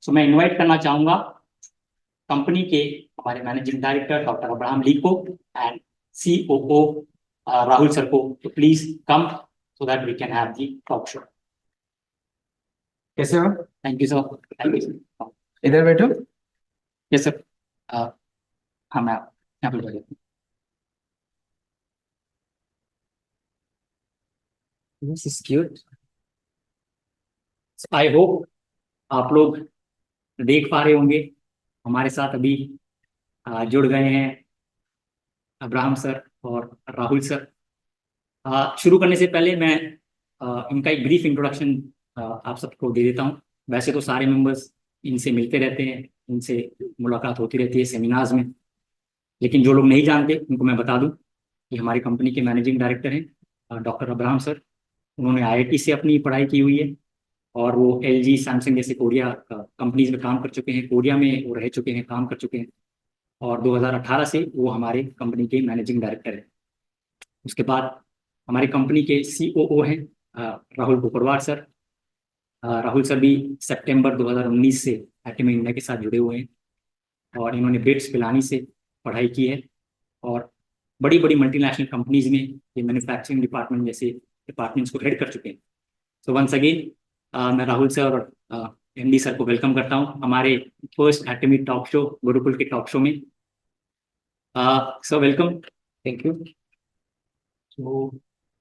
सो मैं इनवाइट करना चाहूंगा कंपनी के हमारे managing director doctor Abraham Lee को एंड COO राहुल सर को, तो please come so that we can have the talk show. कैसे हो? Thank you sir. Thank you sir. इधर बैठो। Yes sir. हाँ, मैं यहाँ पे बैठ जाता हूँ। This is cute. I hope आप लोग देख पा रहे होंगे हमारे साथ अभी जुड़ गए हैं अब्राहम सर और राहुल सर। शुरू करने से पहले मैं इनका एक ब्रीफ इंट्रोडक्शन आप सबको दे देता हूँ। वैसे तो सारे मेंबर्स इनसे मिलते रहते हैं, इनसे मुलाकात होती रहती है सेमिनार्स में, लेकिन जो लोग नहीं जानते उनको मैं बता दूं कि हमारी कंपनी के मैनेजिंग डायरेक्टर हैं डॉक्टर अब्राहम सर। उन्होंने IIT से अपनी पढ़ाई की हुई है और वो LG सैमसंग जैसे कोरिया कंपनीज में काम कर चुके हैं, कोरिया में वो रह चुके हैं, काम कर चुके हैं, और 2018 से वो हमारे कंपनी के मैनेजिंग डायरेक्टर हैं। उसके बाद हमारी कंपनी के COO हैं राहुल कुकरवार सर। राहुल सर भी सितंबर 2019 से एटमी इंडिया के साथ जुड़े हुए हैं और इन्होंने बिट्स पिलानी से पढ़ाई की है और बड़ी बड़ी मल्टीनेशनल कंपनीज में ये मैन्युफैक्चरिंग डिपार्टमेंट जैसे डिपार्टमेंट्स को हेड कर चुके हैं। तो वंस अगेन मैं राहुल सर और MD सर को वेलकम करता हूँ हमारे फर्स्ट एटमी टॉक शो, गुरुकुल के टॉक शो में। Sir welcome. Thank you. तो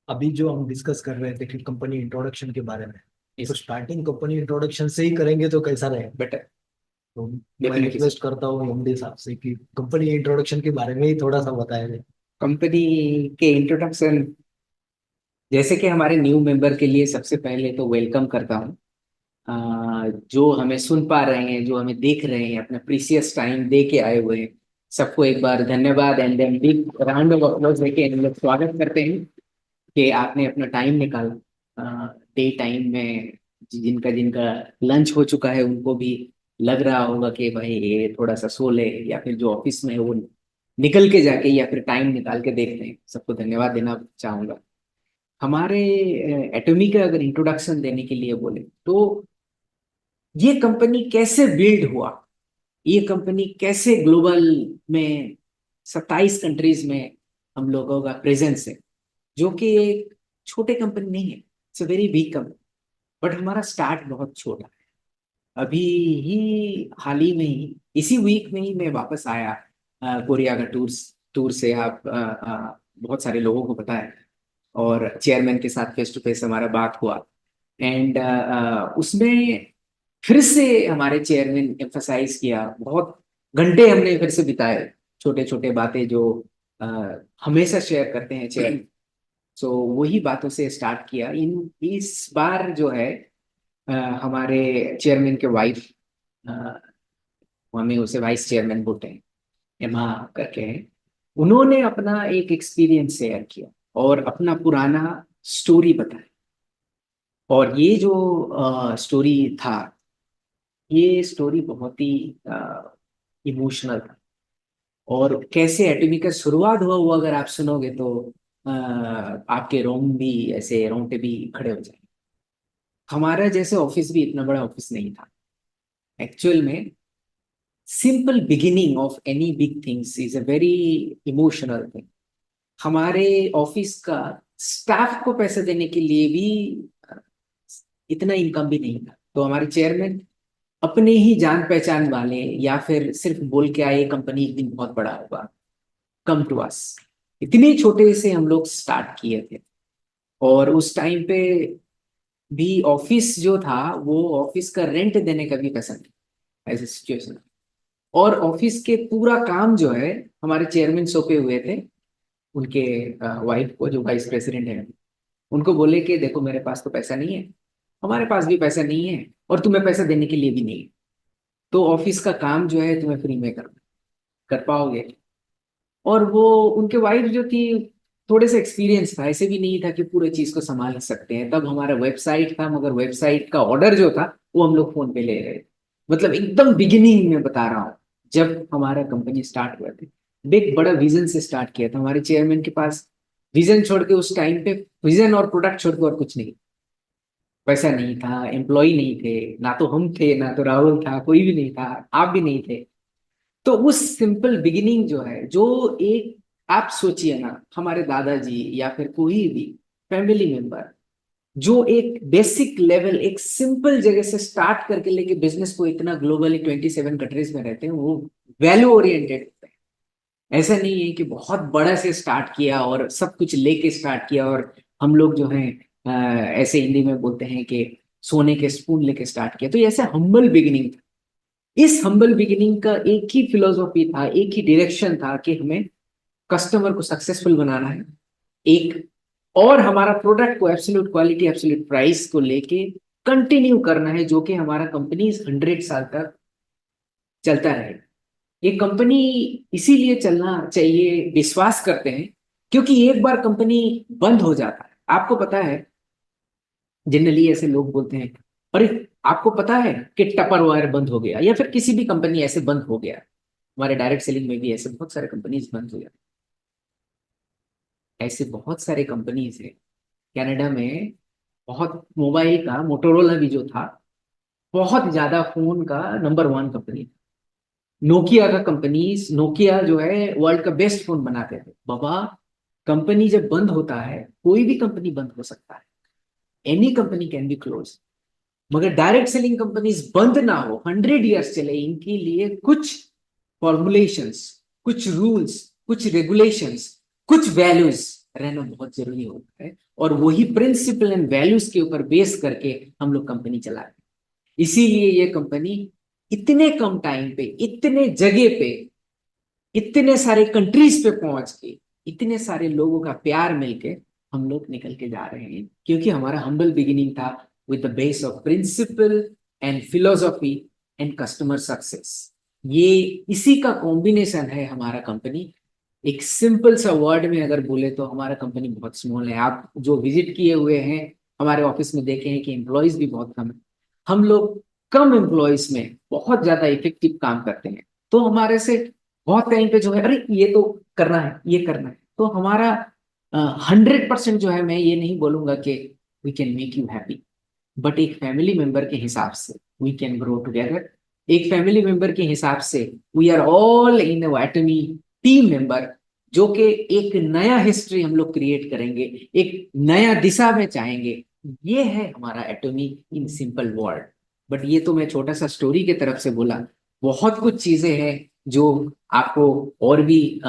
अभी जो हम डिस्कस कर रहे थे कि कंपनी इंट्रोडक्शन के बारे में, तो स्टार्टिंग कंपनी इंट्रोडक्शन से ही करेंगे तो कैसा रहेगा? बेटर। तो मैं रिक्वेस्ट करता हूँ MD साहब से कि कंपनी इंट्रोडक्शन के बारे में ही थोड़ा सा बताया जाए। कंपनी के इंट्रोडक्शन, जैसे कि हमारे न्यू मेंबर के लिए सबसे पहले तो वेलकम करता हूँ। जो हमें सुन पा रहे हैं, जो हमें देख रहे हैं, अपना प्रीसियस टाइम दे के आए हुए हैं, सबको एक बार धन्यवाद and then big round of applause देके हम लोग स्वागत करते हैं कि आपने अपना टाइम निकाला। डे टाइम में जिनका जिनका लंच हो चुका है उनको भी लग रहा होगा कि भाई ये थोड़ा सा सो ले, या फिर जो ऑफिस में है वो निकल के जाके या फिर टाइम निकाल के देख रहे हैं, सबको धन्यवाद देना चाहूंगा। हमारे एटॉमी का अगर इंट्रोडक्शन देने के लिए बोले तो ये कंपनी कैसे बिल्ड हुआ, ये कंपनी कैसे ग्लोबल में 27 कंट्रीज में हम लोगों का प्रेजेंस है, जो कि एक छोटे कंपनी नहीं है, it's a very big company. But हमारा स्टार्ट बहुत छोटा है। अभी ही हाल ही में ही इसी वीक में ही मैं वापस आया कोरिया का टूर से। आप बहुत सारे लोगों को पता है, और चेयरमैन के साथ फेस टू फेस हमारा बात हुआ एंड उसमें फिर से हमारे चेयरमैन एम्फसाइज किया, बहुत घंटे हमने फिर से बिताए, छोटे छोटे बातें जो अ, हमेशा शेयर करते हैं चेयरमैन। सो वही बातों से स्टार्ट किया। इस बार जो है अ, हमारे चेयरमैन के वाइफ, हमें उसे वाइस चेयरमैन बोलते हैं, एमा करके हैं, उन्होंने अपना एक एक्सपीरियंस शेयर किया और अपना पुराना स्टोरी बताया। और ये जो स्टोरी था, ये स्टोरी बहुत ही इमोशनल था। और कैसे एटॉमी का शुरुआत हुआ वो अगर आप सुनोगे तो आपके रोम भी ऐसे रोंगटे भी खड़े हो जाएंगे। हमारा जैसे ऑफिस भी इतना बड़ा ऑफिस नहीं था एक्चुअल में। Simple beginning of any big things is a very emotional thing. हमारे ऑफिस का स्टाफ को पैसे देने के लिए भी अ, इतना इनकम भी नहीं था। तो हमारे चेयरमैन अपने ही जान पहचान वाले, या फिर सिर्फ बोल के आए कंपनी एक दिन बहुत बड़ा होगा, कम टू अस, इतने छोटे से हम लोग स्टार्ट किए थे। और उस टाइम पे भी ऑफिस जो था वो ऑफिस का रेंट देने का भी पैसा नहीं, ऐसी सिचुएशन। और ऑफिस के पूरा काम जो है हमारे चेयरमैन सौंपे हुए थे उनके वाइफ को, जो वाइस प्रेसिडेंट है, उनको बोले कि देखो मेरे पास तो पैसा नहीं है, हमारे पास भी पैसा नहीं है, और तुम्हें पैसा देने के लिए भी नहीं है, तो ऑफिस का काम जो है तुम्हें फ्री में कर पाओगे। और वो उनके वाइफ जो थी, थोड़े से एक्सपीरियंस था, ऐसे भी नहीं था कि पूरे चीज को संभाल सकते हैं। तब हमारा वेबसाइट था, मगर वेबसाइट का ऑर्डर जो था वो हम लोग फोन पे ले रहे थे। मतलब एकदम बिगिनिंग में बता रहा हूँ, जब हमारा कंपनी स्टार्ट हुआ थे, बिग बड़ा विजन से स्टार्ट किया था। हमारे चेयरमैन के पास विजन छोड़ के उस टाइम पे, विजन और प्रोडक्ट छोड़ के और कुछ नहीं। वैसा नहीं था, एम्प्लॉय नहीं थे, ना तो हम थे ना तो राहुल था, कोई भी नहीं था, आप भी नहीं थे। तो उस सिंपल बिगिनिंग जो है, जो एक, आप सोचिए ना, हमारे दादाजी या फिर कोई भी फैमिली मेंबर जो एक बेसिक लेवल, एक सिंपल जगह से स्टार्ट करके लेके बिजनेस को इतना ग्लोबली 27 कंट्रीज में रहते हैं, वो वैल्यू ओरिएंटेड होते हैं। ऐसा नहीं है कि बहुत बड़ा से स्टार्ट किया और सब कुछ लेके स्टार्ट किया, और हम लोग जो है ऐसे हिंदी में बोलते हैं कि सोने के स्पून लेके स्टार्ट किया। तो ये ऐसे हम्बल बिगिनिंग था। इस हम्बल बिगिनिंग का एक ही फिलोसॉफी था, एक ही डायरेक्शन था कि हमें कस्टमर को सक्सेसफुल बनाना है, एक, और हमारा प्रोडक्ट को एब्सोल्यूट क्वालिटी एब्सोल्यूट प्राइस को लेके कंटिन्यू करना है, जो कि हमारा कंपनी 100 साल तक चलता रहे। ये कंपनी इसीलिए चलना चाहिए, विश्वास करते हैं, क्योंकि एक बार कंपनी बंद हो जाता है, आपको पता है, जनरली ऐसे लोग बोलते हैं, अरे आपको पता है कि टपर वायर बंद हो गया, या फिर किसी भी कंपनी ऐसे बंद हो गया। हमारे डायरेक्ट सेलिंग में भी ऐसे बहुत सारे कंपनीज बंद हो गया। ऐसे बहुत सारे कंपनीज हैं कनाडा में। बहुत मोबाइल का मोटोरोला भी जो था, बहुत ज्यादा फोन का नंबर 1 कंपनी। नोकिया का कंपनीज, नोकिया जो है वर्ल्ड का बेस्ट फोन बनाते थे बाबा। कंपनी जब बंद होता है, कोई भी कंपनी बंद हो सकता है, any company can be close, मगर डायरेक्ट सेलिंग कंपनीज बंद ना हो, 100 ईयर्स चले, इनके लिए कुछ फॉर्मुलेशंस, कुछ रूल्स, कुछ रेगुलेशंस, कुछ वैल्यूज रहना बहुत जरूरी होता है। और वही प्रिंसिपल एंड वैल्यूज के ऊपर बेस करके हम लोग कंपनी चलाते हैं। इसीलिए ये कंपनी इतने कम टाइम पे, इतने जगह पे, इतने सारे कंट्रीज पे पहुंच के, इतने सारे लोगों का प्यार मिलके हम लोग निकल के जा रहे हैं, क्योंकि हमारा हम्बल बिगिनिंग था with the base of principle and philosophy and customer success. ये इसी का कॉम्बिनेशन है हमारा कंपनी। एक सिंपल सा वर्ड में अगर बोले तो हमारा कंपनी बहुत स्मॉल है। आप जो विजिट किए हुए हैं हमारे ऑफिस में, देखे हैं कि एम्प्लॉयज भी बहुत कम है। हम लोग कम एम्प्लॉयज में बहुत ज्यादा इफेक्टिव काम करते हैं। तो हमारे से बहुत टाइम पे जो है, अरे ये तो करना है, ये करना है, तो हमारा 100% जो है, मैं ये नहीं बोलूंगा कि we can make you happy, but एक फैमिली मेंबर के हिसाब से वी कैन ग्रो टुगेदर। एक फैमिली मेंबर के हिसाब से we are all in Atomy team member, जो कि एक नया हिस्ट्री हम लोग क्रिएट करेंगे, एक नया दिशा में चाहेंगे। ये है हमारा एटॉमी इन सिंपल वर्ड। बट ये तो मैं छोटा सा स्टोरी के तरफ से बोला। बहुत कुछ चीजें हैं जो आपको और भी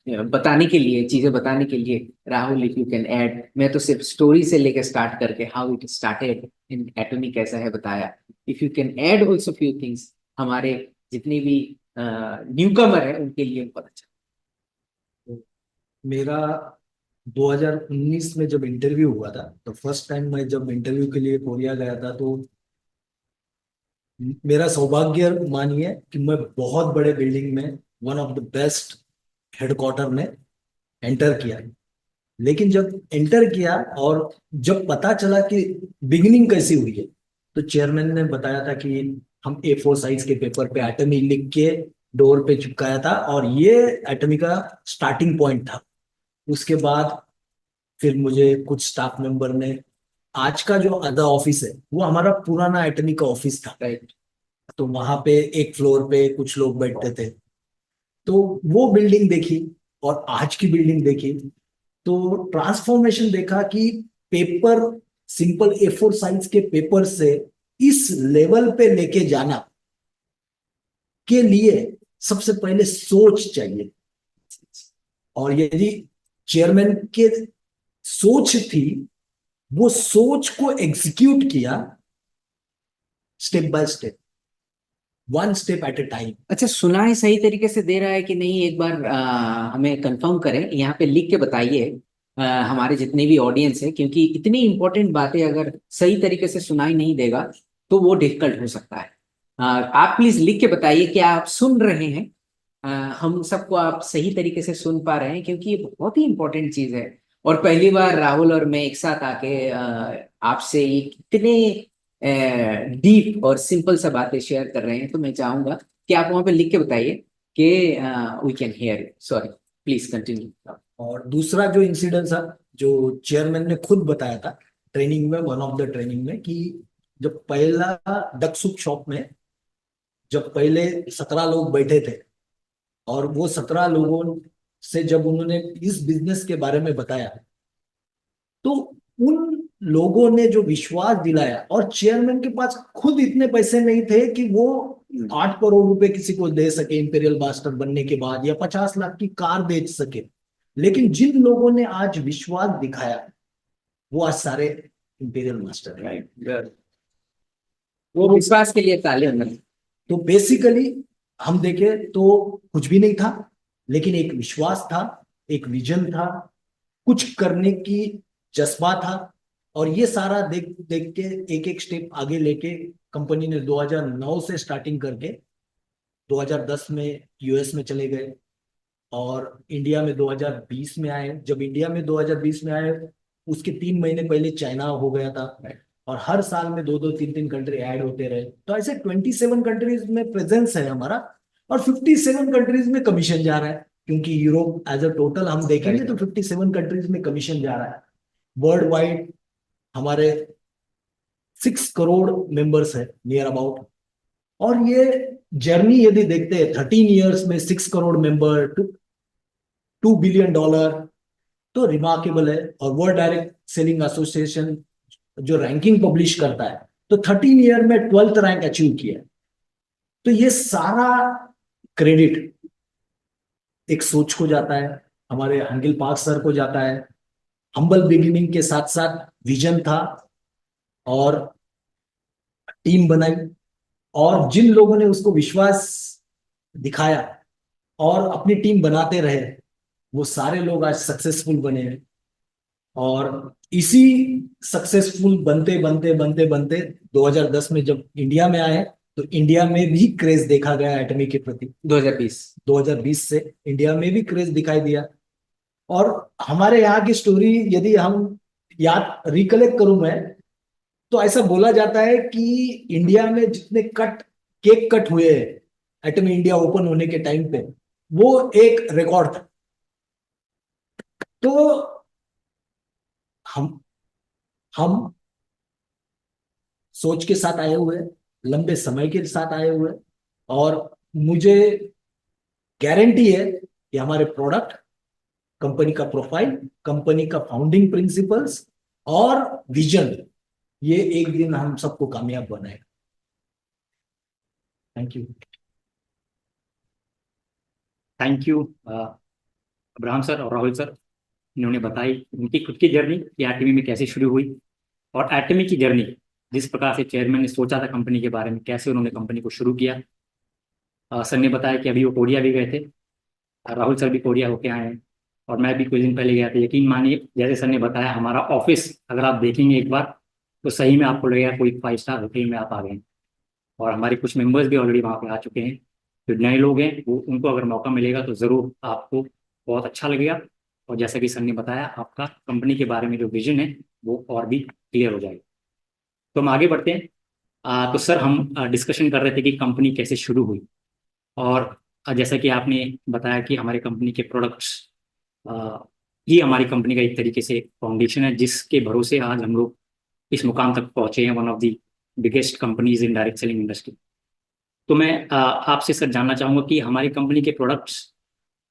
बताने के लिए, चीजें बताने के लिए, Rahul if you can add. मैं तो सिर्फ स्टोरी से लेकर स्टार्ट करके हाउ इट स्टार्टेड इन एटॉमी कैसा है बताया। If you can add also few things, हमारे जितने भी न्यूकमर है उनके लिए बहुत अच्छा। मेरा 2019 में जब इंटरव्यू हुआ था, तो फर्स्ट टाइम मैं जब इंटरव्यू के लिए कोरिया गया था, तो मेरा सौभाग्य मानिए कि मैं बहुत बड़े बिल्डिंग में, one of the best headquarter में एंटर किया। लेकिन जब एंटर किया और जब पता चला कि बिगिनिंग कैसी हुई है, तो चेयरमैन ने बताया था कि हम A4 साइज के पेपर पे एटमी लिख के डोर पे चिपकाया था, और ये एटमी का स्टार्टिंग पॉइंट था। उसके बाद फिर मुझे कुछ स्टाफ मेंबर ने, आज का जो अदर ऑफिस है वो हमारा पुराना एटमी का ऑफिस था, राइट। तो वहां पे एक फ्लोर पे कुछ लोग बैठते थे। तो वो बिल्डिंग देखी और आज की बिल्डिंग देखी, तो ट्रांसफॉर्मेशन देखा कि पेपर, सिंपल A4 साइज के पेपर से इस लेवल पे लेके जाना के लिए सबसे पहले सोच चाहिए। और यदि चेयरमैन के सोच थी, वो सोच को एग्जीक्यूट किया step by step, one step at A time. अच्छा, सुना है सही तरीके से दे रहा है कि नहीं, एक बार हमें कंफर्म करें, यहाँ पे लिख के बताइए हमारे जितने भी ऑडियंस है, क्योंकि इतनी इंपॉर्टेंट बातें अगर सही तरीके से सुनाई नहीं देगा तो वो डिफिकल्ट हो सकता है। आप प्लीज लिख के बताइए कि आप सुन रहे हैं, अ, हम सबको आप सही तरीके से सुन पा रहे हैं, क्योंकि ये बहुत ही इंपॉर्टेंट चीज है। और पहली बार राहुल और मैं एक साथ आके आपसे इतने डीप और सिंपल सा बातें शेयर कर रहे हैं, तो मैं चाहूंगा कि आप वहां पे लिख के बताइए कि we can hear. Sorry, please continue. और दूसरा जो इंसिडेंस था, जो चेयरमैन ने खुद बताया था ट्रेनिंग में, वन ऑफ द ट्रेनिंग में, कि जब पहला डक सूप शॉप में जब पहले 17 लोग बैठे थे, और वो 17 लोगों से जब उन्होंने इस बिजनेस के बारे में बताया, तो उन लोगों ने जो विश्वास दिलाया, और चेयरमैन के पास खुद इतने पैसे नहीं थे कि वो 8 करोड़ रुपए किसी को दे सके इंपीरियल मास्टर बनने के बाद, या 50 लाख की कार बेच सके, लेकिन जिन लोगों ने आज विश्वास दिखाया वो आज सारे इंपीरियल मास्टर है। राइट, वो विश्वास के लिए ताले बजाएं। तो बेसिकली हम देखें तो कुछ भी नहीं था, लेकिन एक विश्वास था, एक विजन था, कुछ करने की जज्बा था, और ये सारा देख देख के एक एक स्टेप आगे लेके कंपनी ने 2009 से स्टार्टिंग करके 2010 में यूएस में चले गए, और इंडिया में 2020 में आए। जब इंडिया में 2020 में आए, उसके 3 महीने पहले चाइना हो गया था, और हर साल में 2-2, 3-3 कंट्री ऐड होते रहे। तो ऐसे 27 कंट्रीज में प्रेजेंस है हमारा, और 57 कंट्रीज में कमीशन जा रहा है, क्योंकि यूरोप एज अ टोटल हम देखेंगे तो 57 कंट्रीज में कमीशन जा रहा है। वर्ल्ड वाइड हमारे 6 करोड़ मेंबर्स है नियर अबाउट, और ये जर्नी यदि देखते हैं 13 इयर्स में 6 करोड़ मेंबर, $2 बिलियन, तो रिमार्केबल है। और वर्ल्ड डायरेक्ट सेलिंग एसोसिएशन जो रैंकिंग पब्लिश करता है, तो 13 ईयर में 12th रैंक अचीव किया है। तो ये सारा क्रेडिट एक सोच को जाता है, हमारे हंगिल पार्क सर को जाता है। हम्बल बिगिनिंग के साथ साथ विजन था, और टीम बनाई, और जिन लोगों ने उसको विश्वास दिखाया और अपनी टीम बनाते रहे, वो सारे लोग आज सक्सेसफुल बने हैं। और इसी सक्सेसफुल बनते बनते बनते बनते 2010 में जब इंडिया में आए, तो इंडिया में भी क्रेज देखा गया एटमी के प्रति। 2020 से इंडिया में भी क्रेज दिखाई दिया। और हमारे यहाँ की स्टोरी यदि हम याद रिकलेक्ट करूं मैं, तो ऐसा बोला जाता है कि इंडिया में जितने केक कट हुए एटमी इंडिया ओपन होने के टाइम पे, वो एक रिकॉर्ड था। तो हम सोच के साथ आए हुए, लंबे समय के साथ आए हुए, और मुझे गारंटी है कि हमारे प्रोडक्ट, कंपनी का प्रोफाइल, कंपनी का फाउंडिंग प्रिंसिपल्स और विजन, ये एक दिन हम सबको कामयाब बनाएगा। Thank you. Thank you Abraham sir और राहुल सर, इन्होंने बताई उनकी खुद की जर्नी कि एटमी में कैसे शुरू हुई, और एटमी की जर्नी जिस प्रकार से चेयरमैन ने सोचा था कंपनी के बारे में, कैसे उन्होंने कंपनी को शुरू किया। सर ने बताया कि अभी वो कोरिया भी गए थे, राहुल सर भी कोरिया होके आए हैं, और मैं भी कुछ दिन पहले गया था। यकीन मानिए, जैसे सर ने बताया, हमारा ऑफिस अगर आप देखेंगे एक बार, तो सही में आपको लगेगा कोई 5 स्टार होटल में आप आ गए हैं। और हमारे कुछ मेंबर्स भी ऑलरेडी वहाँ पे आ चुके हैं। जो नए लोग हैं वो, उनको अगर मौका मिलेगा तो ज़रूर आपको बहुत अच्छा लगेगा, और जैसा कि सर ने बताया, आपका कंपनी के बारे में जो विजन है वो और भी क्लियर हो जाएगा। तो हम आगे बढ़ते हैं। तो सर, हम डिस्कशन कर रहे थे कि कंपनी कैसे शुरू हुई, और जैसा कि आपने बताया कि हमारे कंपनी के प्रोडक्ट्स ही हमारी कंपनी का एक तरीके से फाउंडेशन है, जिसके भरोसे आज हम लोग इस मुकाम तक पहुंचे हैं, one of the biggest companies in direct selling industry. तो मैं आपसे सर जानना चाहूँगा कि हमारी कंपनी के प्रोडक्ट्स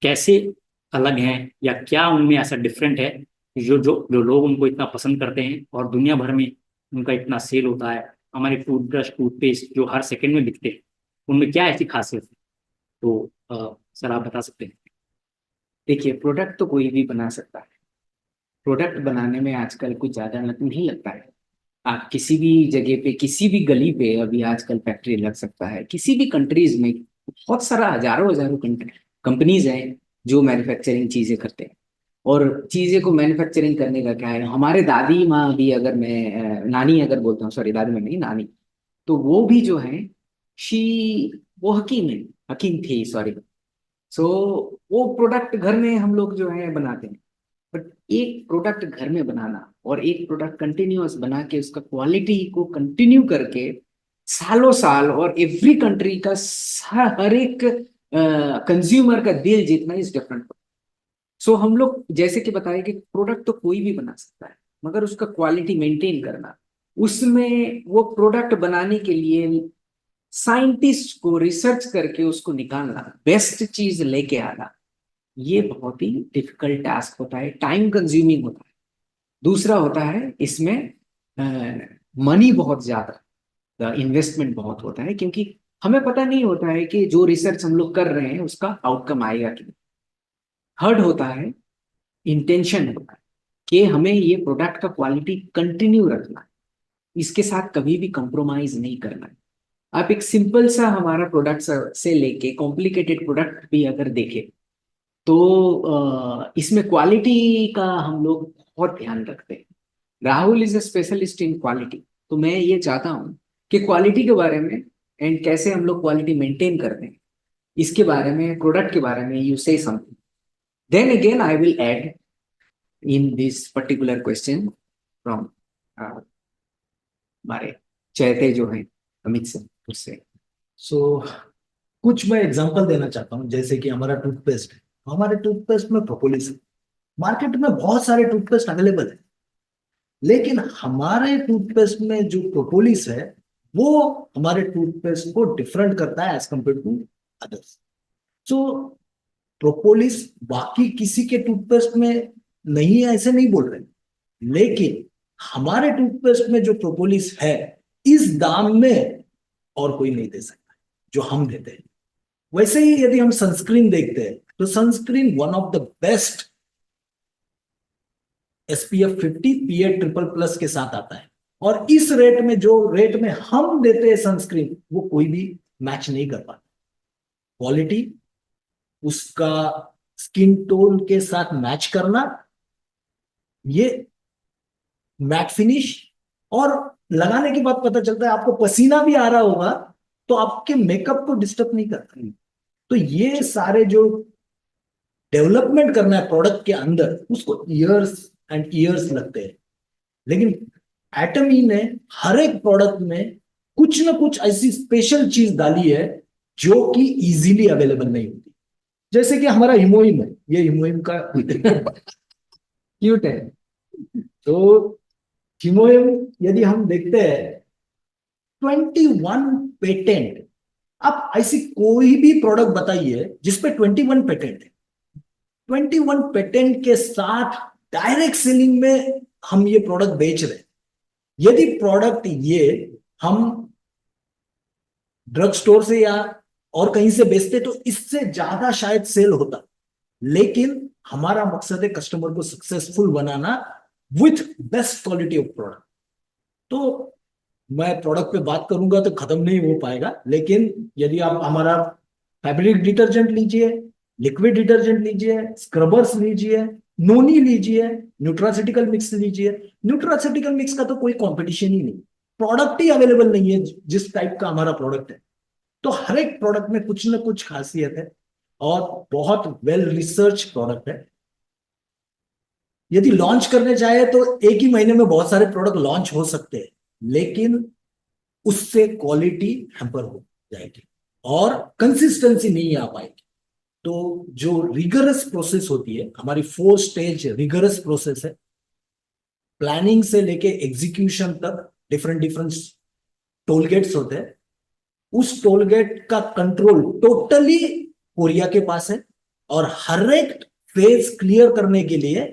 कैसे अलग हैं, या क्या उनमें ऐसा डिफरेंट है जो जो जो लोग उनको इतना पसंद करते हैं और दुनिया भर में उनका इतना सेल होता है। हमारे टूथब्रश, टूथपेस्ट जो हर सेकंड में बिकते हैं, उनमें क्या ऐसी खासियत है? तो सर आप बता सकते हैं। देखिए, प्रोडक्ट तो कोई भी बना सकता है। प्रोडक्ट बनाने में आजकल कुछ ज्यादा नहीं लगता है। आप किसी भी जगह पे, किसी भी गली पे अभी आजकल फैक्ट्री लग सकता है। किसी भी कंट्रीज में बहुत सारा हजारों हजारों कंपनीज हैं जो मैन्युफैक्चरिंग चीजें करते हैं। और चीजें को मैन्युफैक्चरिंग करने का क्या है, हमारे दादी माँ भी, अगर मैं नानी अगर बोलता हूँ, सॉरी दादी माँ नहीं, नानी, तो वो भी जो है, वो हकीम है, हकीम थी, सॉरी। सो वो प्रोडक्ट घर में हम लोग जो है बनाते हैं। बट एक प्रोडक्ट घर में बनाना और एक प्रोडक्ट कंटिन्यूअस बना के उसका क्वालिटी को कंटिन्यू करके सालों साल, और एवरी कंट्री का हर एक कंज्यूमर का दिल जीतना इज डिफरेंट। सो हम लोग जैसे कि बताए कि प्रोडक्ट तो कोई भी बना सकता है, मगर उसका क्वालिटी मेंटेन करना, उसमें वो प्रोडक्ट बनाने के लिए साइंटिस्ट को रिसर्च करके उसको निकालना, बेस्ट चीज लेके आना, ये बहुत ही डिफिकल्ट टास्क होता है, टाइम कंज्यूमिंग होता है। दूसरा होता है इसमें मनी बहुत ज्यादा, इन्वेस्टमेंट बहुत होता है, क्योंकि हमें पता नहीं होता है कि जो रिसर्च हम लोग कर रहे हैं उसका आउटकम आएगा कि नहीं। थर्ड होता है इंटेंशन होता है कि हमें ये प्रोडक्ट का क्वालिटी कंटिन्यू रखना है, इसके साथ कभी भी कंप्रोमाइज नहीं करना है। आप एक सिंपल सा हमारा प्रोडक्ट से लेके कॉम्प्लिकेटेड प्रोडक्ट भी अगर देखें तो इसमें क्वालिटी का हम लोग बहुत ध्यान रखते हैं। Rahul is a specialist in quality, तो मैं ये चाहता हूँ कि क्वालिटी के बारे में एंड कैसे हम लोग क्वालिटी मेंटेन करते हैं, इसके बारे में, प्रोडक्ट के बारे में you say something, then again I will add in this particular question from हमारे चैते जो है अमित सर, उससे। सो कुछ मैं एग्जांपल देना चाहता हूँ, जैसे कि हमारा टूथपेस्ट है, हमारे टूथपेस्ट में प्रोपोलिस है। मार्केट में बहुत सारे टूथपेस्ट अवेलेबल है, लेकिन हमारे टूथपेस्ट में जो प्रोपोलिस है वो हमारे टूथपेस्ट को डिफरेंट करता है as compare to others. So propolis बाकी किसी के टूथपेस्ट में नहीं है ऐसे नहीं बोल रहे, लेकिन हमारे टूथपेस्ट में जो प्रोपोलिस है इस दाम में और कोई नहीं दे सकता जो हम देते हैं। वैसे ही यदि हम सनस्क्रीन देखते हैं तो sunscreen one of the best SPF 50 PA triple plus के साथ आता है, और इस रेट में जो रेट में हम देते हैं सनस्क्रीन वो कोई भी मैच नहीं कर पाता। क्वालिटी, उसका स्किन टोन के साथ मैच करना, ये मैट फिनिश, और लगाने के बाद पता चलता है आपको पसीना भी आ रहा होगा तो आपके मेकअप को डिस्टर्ब नहीं करता। तो ये सारे जो डेवलपमेंट करना है प्रोडक्ट के अंदर उसको ईयर्स एंड ईयर्स लगते हैं, लेकिन एटमी ने हर एक प्रोडक्ट में कुछ ना कुछ ऐसी स्पेशल चीज डाली है जो कि इजीली अवेलेबल नहीं होती। जैसे कि हमारा हिमोइम है, ये हिमोइम का क्यूट है। तो हिमोइम यदि हम देखते हैं 21 पेटेंट, आप ऐसी कोई भी प्रोडक्ट बताइए जिसपे 21 पेटेंट है। 21 पेटेंट के साथ डायरेक्ट सेलिंग में हम ये प्रोडक्ट बेच रहे हैं। यदि प्रोडक्ट ये हम ड्रग स्टोर से या और कहीं से बेचते तो इससे ज्यादा शायद सेल होता, लेकिन हमारा मकसद है कस्टमर को successful banana with best quality of product. तो मैं प्रोडक्ट पे बात करूंगा तो खत्म नहीं हो पाएगा, लेकिन यदि आप हमारा फैब्रिक डिटर्जेंट लीजिए, लिक्विड डिटर्जेंट लीजिए, स्क्रबर्स लीजिए, नोनी लीजिए, न्यूट्रासिटिकल मिक्स लीजिए, न्यूट्रासिटिकल मिक्स का तो कोई कंपटीशन ही नहीं, प्रोडक्ट ही अवेलेबल नहीं है जिस टाइप का हमारा प्रोडक्ट है। तो हर एक प्रोडक्ट में कुछ ना कुछ खासियत है और बहुत वेल रिसर्च प्रोडक्ट है। यदि लॉन्च करने चाहे तो एक ही महीने में बहुत सारे प्रोडक्ट लॉन्च हो सकते हैं, लेकिन उससे क्वालिटी हैम्पर हो जाएगी और कंसिस्टेंसी नहीं आ पाएगी। तो जो रिगरस प्रोसेस होती है, हमारी 4 स्टेज रिगरस प्रोसेस है, प्लानिंग से लेके एग्जीक्यूशन तक डिफरेंट डिफरेंट टोल गेट्स होते हैं। उस टोल गेट का कंट्रोल टोटली कोरिया के पास है, और हर एक फेज क्लियर करने के लिए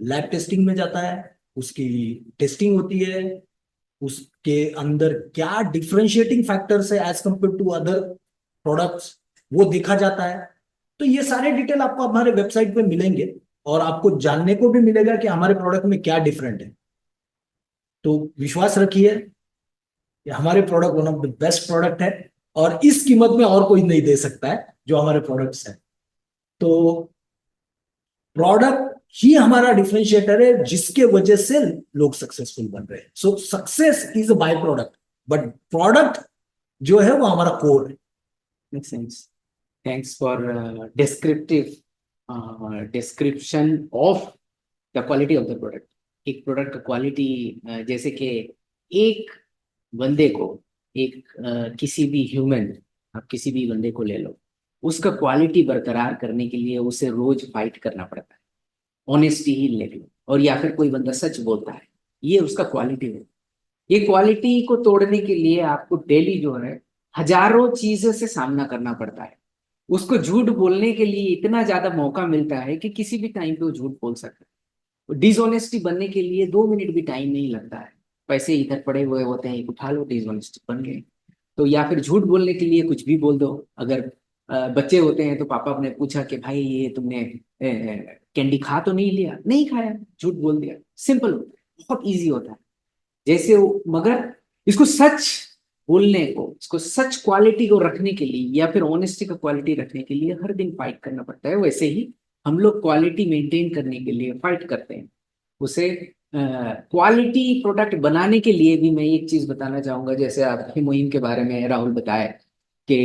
लैब टेस्टिंग में जाता है, उसकी टेस्टिंग होती है, उसके अंदर क्या डिफरेंशिएटिंग फैक्टर्स है as compare to other products वो देखा जाता है। तो ये सारे डिटेल आपको हमारे वेबसाइट पे मिलेंगे और आपको जानने को भी मिलेगा कि हमारे प्रोडक्ट में क्या डिफरेंट है। तो विश्वास रखिए, हमारे product one of the best product है और इस कीमत में और कोई नहीं दे सकता है जो हमारे प्रोडक्ट्स है। तो प्रोडक्ट ही हमारा डिफरेंशिएटर है जिसके वजह से लोग सक्सेसफुल बन रहे हैं। सो success is a by product, but product जो है वो हमारा कोर है। Make sense. Thanks for descriptive description of the quality of the product. एक प्रोडक्ट का क्वालिटी, जैसे कि एक बंदे को, एक किसी भी ह्यूमन, आप किसी भी बंदे को ले लो, उसका क्वालिटी बरकरार करने के लिए उसे रोज फाइट करना पड़ता है, ऑनेस्टी ही ले लो। और या फिर कोई बंदा सच बोलता है, ये उसका क्वालिटी है। ये क्वालिटी को तोड़ने के लिए आपको डेली जो है हजारों चीजों से सामना करना पड़ता है। उसको झूठ बोलने के लिए इतना ज्यादा मौका मिलता है कि किसी भी टाइम पे वो झूठ बोल सकता है। डिसऑनेस्टी बनने के लिए 2 मिनट भी टाइम नहीं लगता है। पैसे इधर पड़े हुए होते हैं, उठा लो, डिसऑनेस्टी बन गए। तो या फिर झूठ बोलने के लिए कुछ भी बोल दो। अगर बच्चे होते हैं तो पापा ने पूछा कि भाई ये तुमने कैंडी खा तो नहीं लिया, नहीं खाया, झूठ बोल दिया। सिंपल होता है, बहुत इजी होता है। जैसे मगर इसको सच बोलने को, इसको सच क्वालिटी को रखने के लिए या फिर ऑनेस्टी का क्वालिटी रखने के लिए हर दिन फाइट करना पड़ता है। वैसे ही हम लोग क्वालिटी मेंटेन करने के लिए फाइट करते हैं। उसे क्वालिटी प्रोडक्ट बनाने के लिए भी मैं एक चीज बताना चाहूंगा। जैसे आपकी मुहिम के बारे में राहुल बताया कि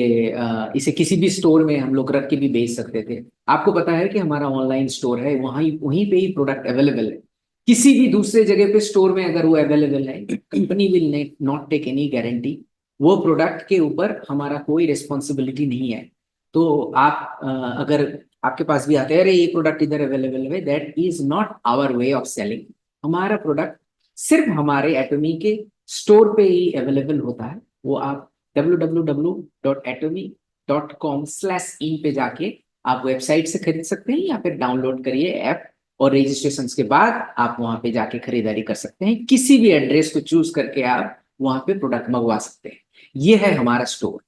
इसे किसी भी स्टोर में हम लोग रख के भी बेच सकते थे। आपको पता है कि हमारा ऑनलाइन स्टोर है, वहीं वहीं पे ही प्रोडक्ट अवेलेबल है। किसी भी दूसरे जगह पे स्टोर में अगर वो अवेलेबल है, company will not take any guarantee. वो प्रोडक्ट के ऊपर हमारा कोई रिस्पॉन्सिबिलिटी नहीं है। तो आप अगर आपके पास भी आते हैं, अरे ये प्रोडक्ट इधर अवेलेबल है, that is not our way of selling. हमारा प्रोडक्ट सिर्फ हमारे एटॉमी के स्टोर पे ही अवेलेबल होता है। वो आप www.atomy.com/in पे जाके आप वेबसाइट से खरीद सकते हैं, या फिर डाउनलोड करिए ऐप, और रजिस्ट्रेशन के बाद आप वहां पे जाके खरीदारी कर सकते हैं। किसी भी एड्रेस को चूज करके आप वहां पे प्रोडक्ट मंगवा सकते हैं। ये है हमारा स्टोर।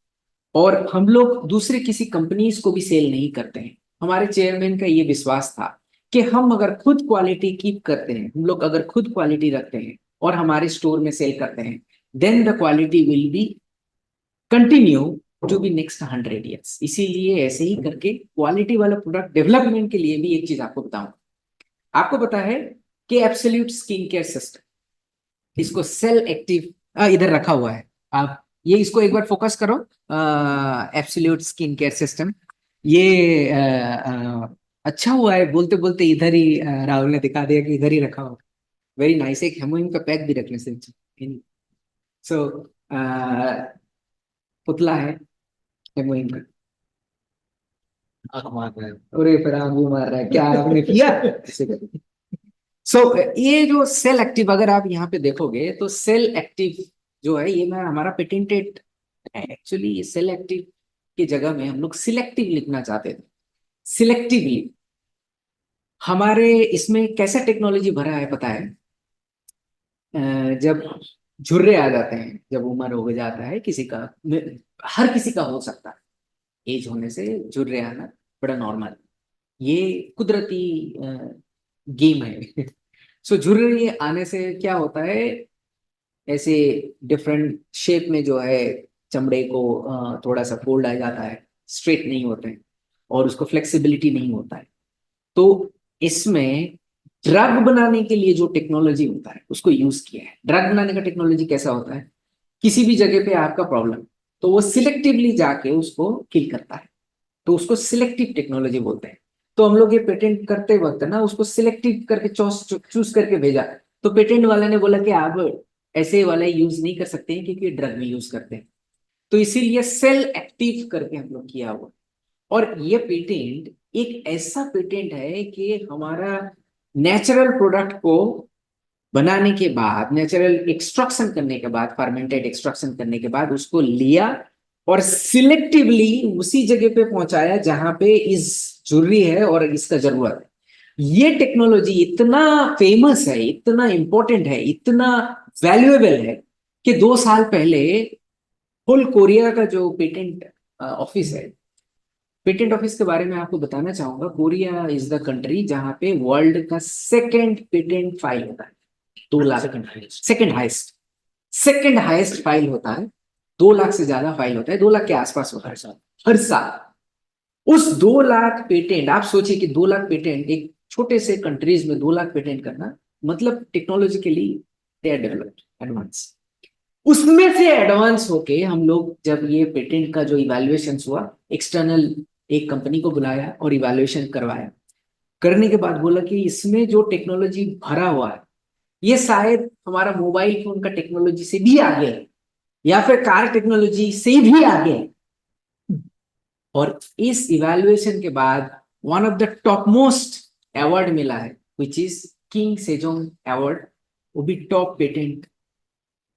और हम लोग दूसरे किसी कंपनीज को भी सेल नहीं करते हैं। हमारे चेयरमैन का ये विश्वास था कि हम अगर खुद क्वालिटी कीप करते हैं, हम लोग अगर खुद क्वालिटी रखते हैं और हमारे स्टोर में सेल करते हैं, then the quality will be continue to be next 100 years. इसीलिए ऐसे ही करके क्वालिटी वाला प्रोडक्ट डेवलपमेंट के लिए भी एक चीज आपको बताऊं। आपको पता है कि एब्सोल्यूट स्किन केयर सिस्टम, इसको सेल एक्टिव इधर रखा हुआ है। आप ये इसको एक बार फोकस करो। एब्सोल्यूट स्किन केयर सिस्टम, ये अच्छा हुआ है, बोलते बोलते इधर ही राहुल ने दिखा दिया कि इधर ही रखा हुआ। Very nice. एक हेमोइन का पैक भी रखने से। सो पुतला है हेमोइन का। आंख मार रहा है। अरे फिर आग भी मार रहा है, क्या आपने किया? सो ये जो सेल एक्टिव, अगर आप यहाँ पे देखोगे तो सेल एक्टिव जो है ये मैं हमारा पेटेंटेड है। एक्चुअली ये सेल एक्टिव की जगह में हम लोग सिलेक्टिव लिखना चाहते थे। सिलेक्टिवली हमारे इसमें कैसा टेक्नोलॉजी भरा है पता है? जब झुर्रे आ जाते हैं, जब उम्र हो जाता है किसी का, हर किसी का हो सकता है, एज होने से झुर्रे आना बड़ा नॉर्मल, ये कुदरती गेम है। सो झुर्रे आने से क्या होता है, ऐसे डिफरेंट शेप में जो है चमड़े को थोड़ा सा फोल्ड आ जाता है, स्ट्रेट नहीं होते हैं, और उसको फ्लेक्सिबिलिटी नहीं होता है। तो इसमें ड्रग बनाने के लिए जो टेक्नोलॉजी होता है उसको यूज किया है। ड्रग बनाने का टेक्नोलॉजी कैसा होता है? किसी भी जगह पे आपका प्रॉब्लम, तो वो सिलेक्टिवली जाके उसको किल करता है, तो उसको सिलेक्टिव टेक्नोलॉजी बोलते हैं। तो हम लोग ये पेटेंट करते वक्त ना उसको सिलेक्टिव करके चूज करके भेजा। तो पेटेंट वाले ने बोला कि आप ऐसे वाला यूज नहीं कर सकते हैं क्योंकि ड्रग में यूज करते हैं। तो इसीलिए सेल एक्टिव करके हम लोग किया हुआ। और ये पेटेंट एक ऐसा पेटेंट है कि हमारा नेचुरल प्रोडक्ट को बनाने के बाद, नेचुरल एक्सट्रैक्शन करने के बाद, फर्मेंटेड एक्सट्रैक्शन करने के बाद उसको लिया और सिलेक्टिवली उसी जगह पे पहुंचाया जहां पे इस जरूरी है और इसका जरूरत है। ये टेक्नोलॉजी इतना फेमस है, इतना इंपॉर्टेंट है, इतना वैल्यूएबल है कि 2 साल पहले होल कोरिया का जो पेटेंट ऑफिस है, पेटेंट ऑफिस के बारे में आपको बताना चाहूंगा। कोरिया इज द कंट्री जहां पे वर्ल्ड का सेकंड पेटेंट फाइल होता है। 2 लाख, सेकंड हाईएस्ट फाइल होता है। 2 लाख से ज्यादा फाइल होता है, 2 लाख के आसपास होता है हर साल। उस 2 लाख पेटेंट, आप सोचिए कि 2 लाख पेटेंट एक छोटे से कंट्रीज में 2 लाख पेटेंट करना, मतलब technologically they are developed, advance. उसमें से एडवांस होके हम लोग जब ये पेटेंट का जो इवैल्यूएशन हुआ, एक्सटर्नल एक कंपनी को बुलाया और इवैल्यूएशन करवाया। करने के बाद बोला कि इसमें जो टेक्नोलॉजी भरा हुआ है ये शायद हमारा मोबाइल फोन का टेक्नोलॉजी से भी आगे है, या फिर कार टेक्नोलॉजी से भी आगे है। और इस इवैल्यूएशन के बाद one of the top most award मिला है, which is king Sejong award, वो भी टॉप पेटेंट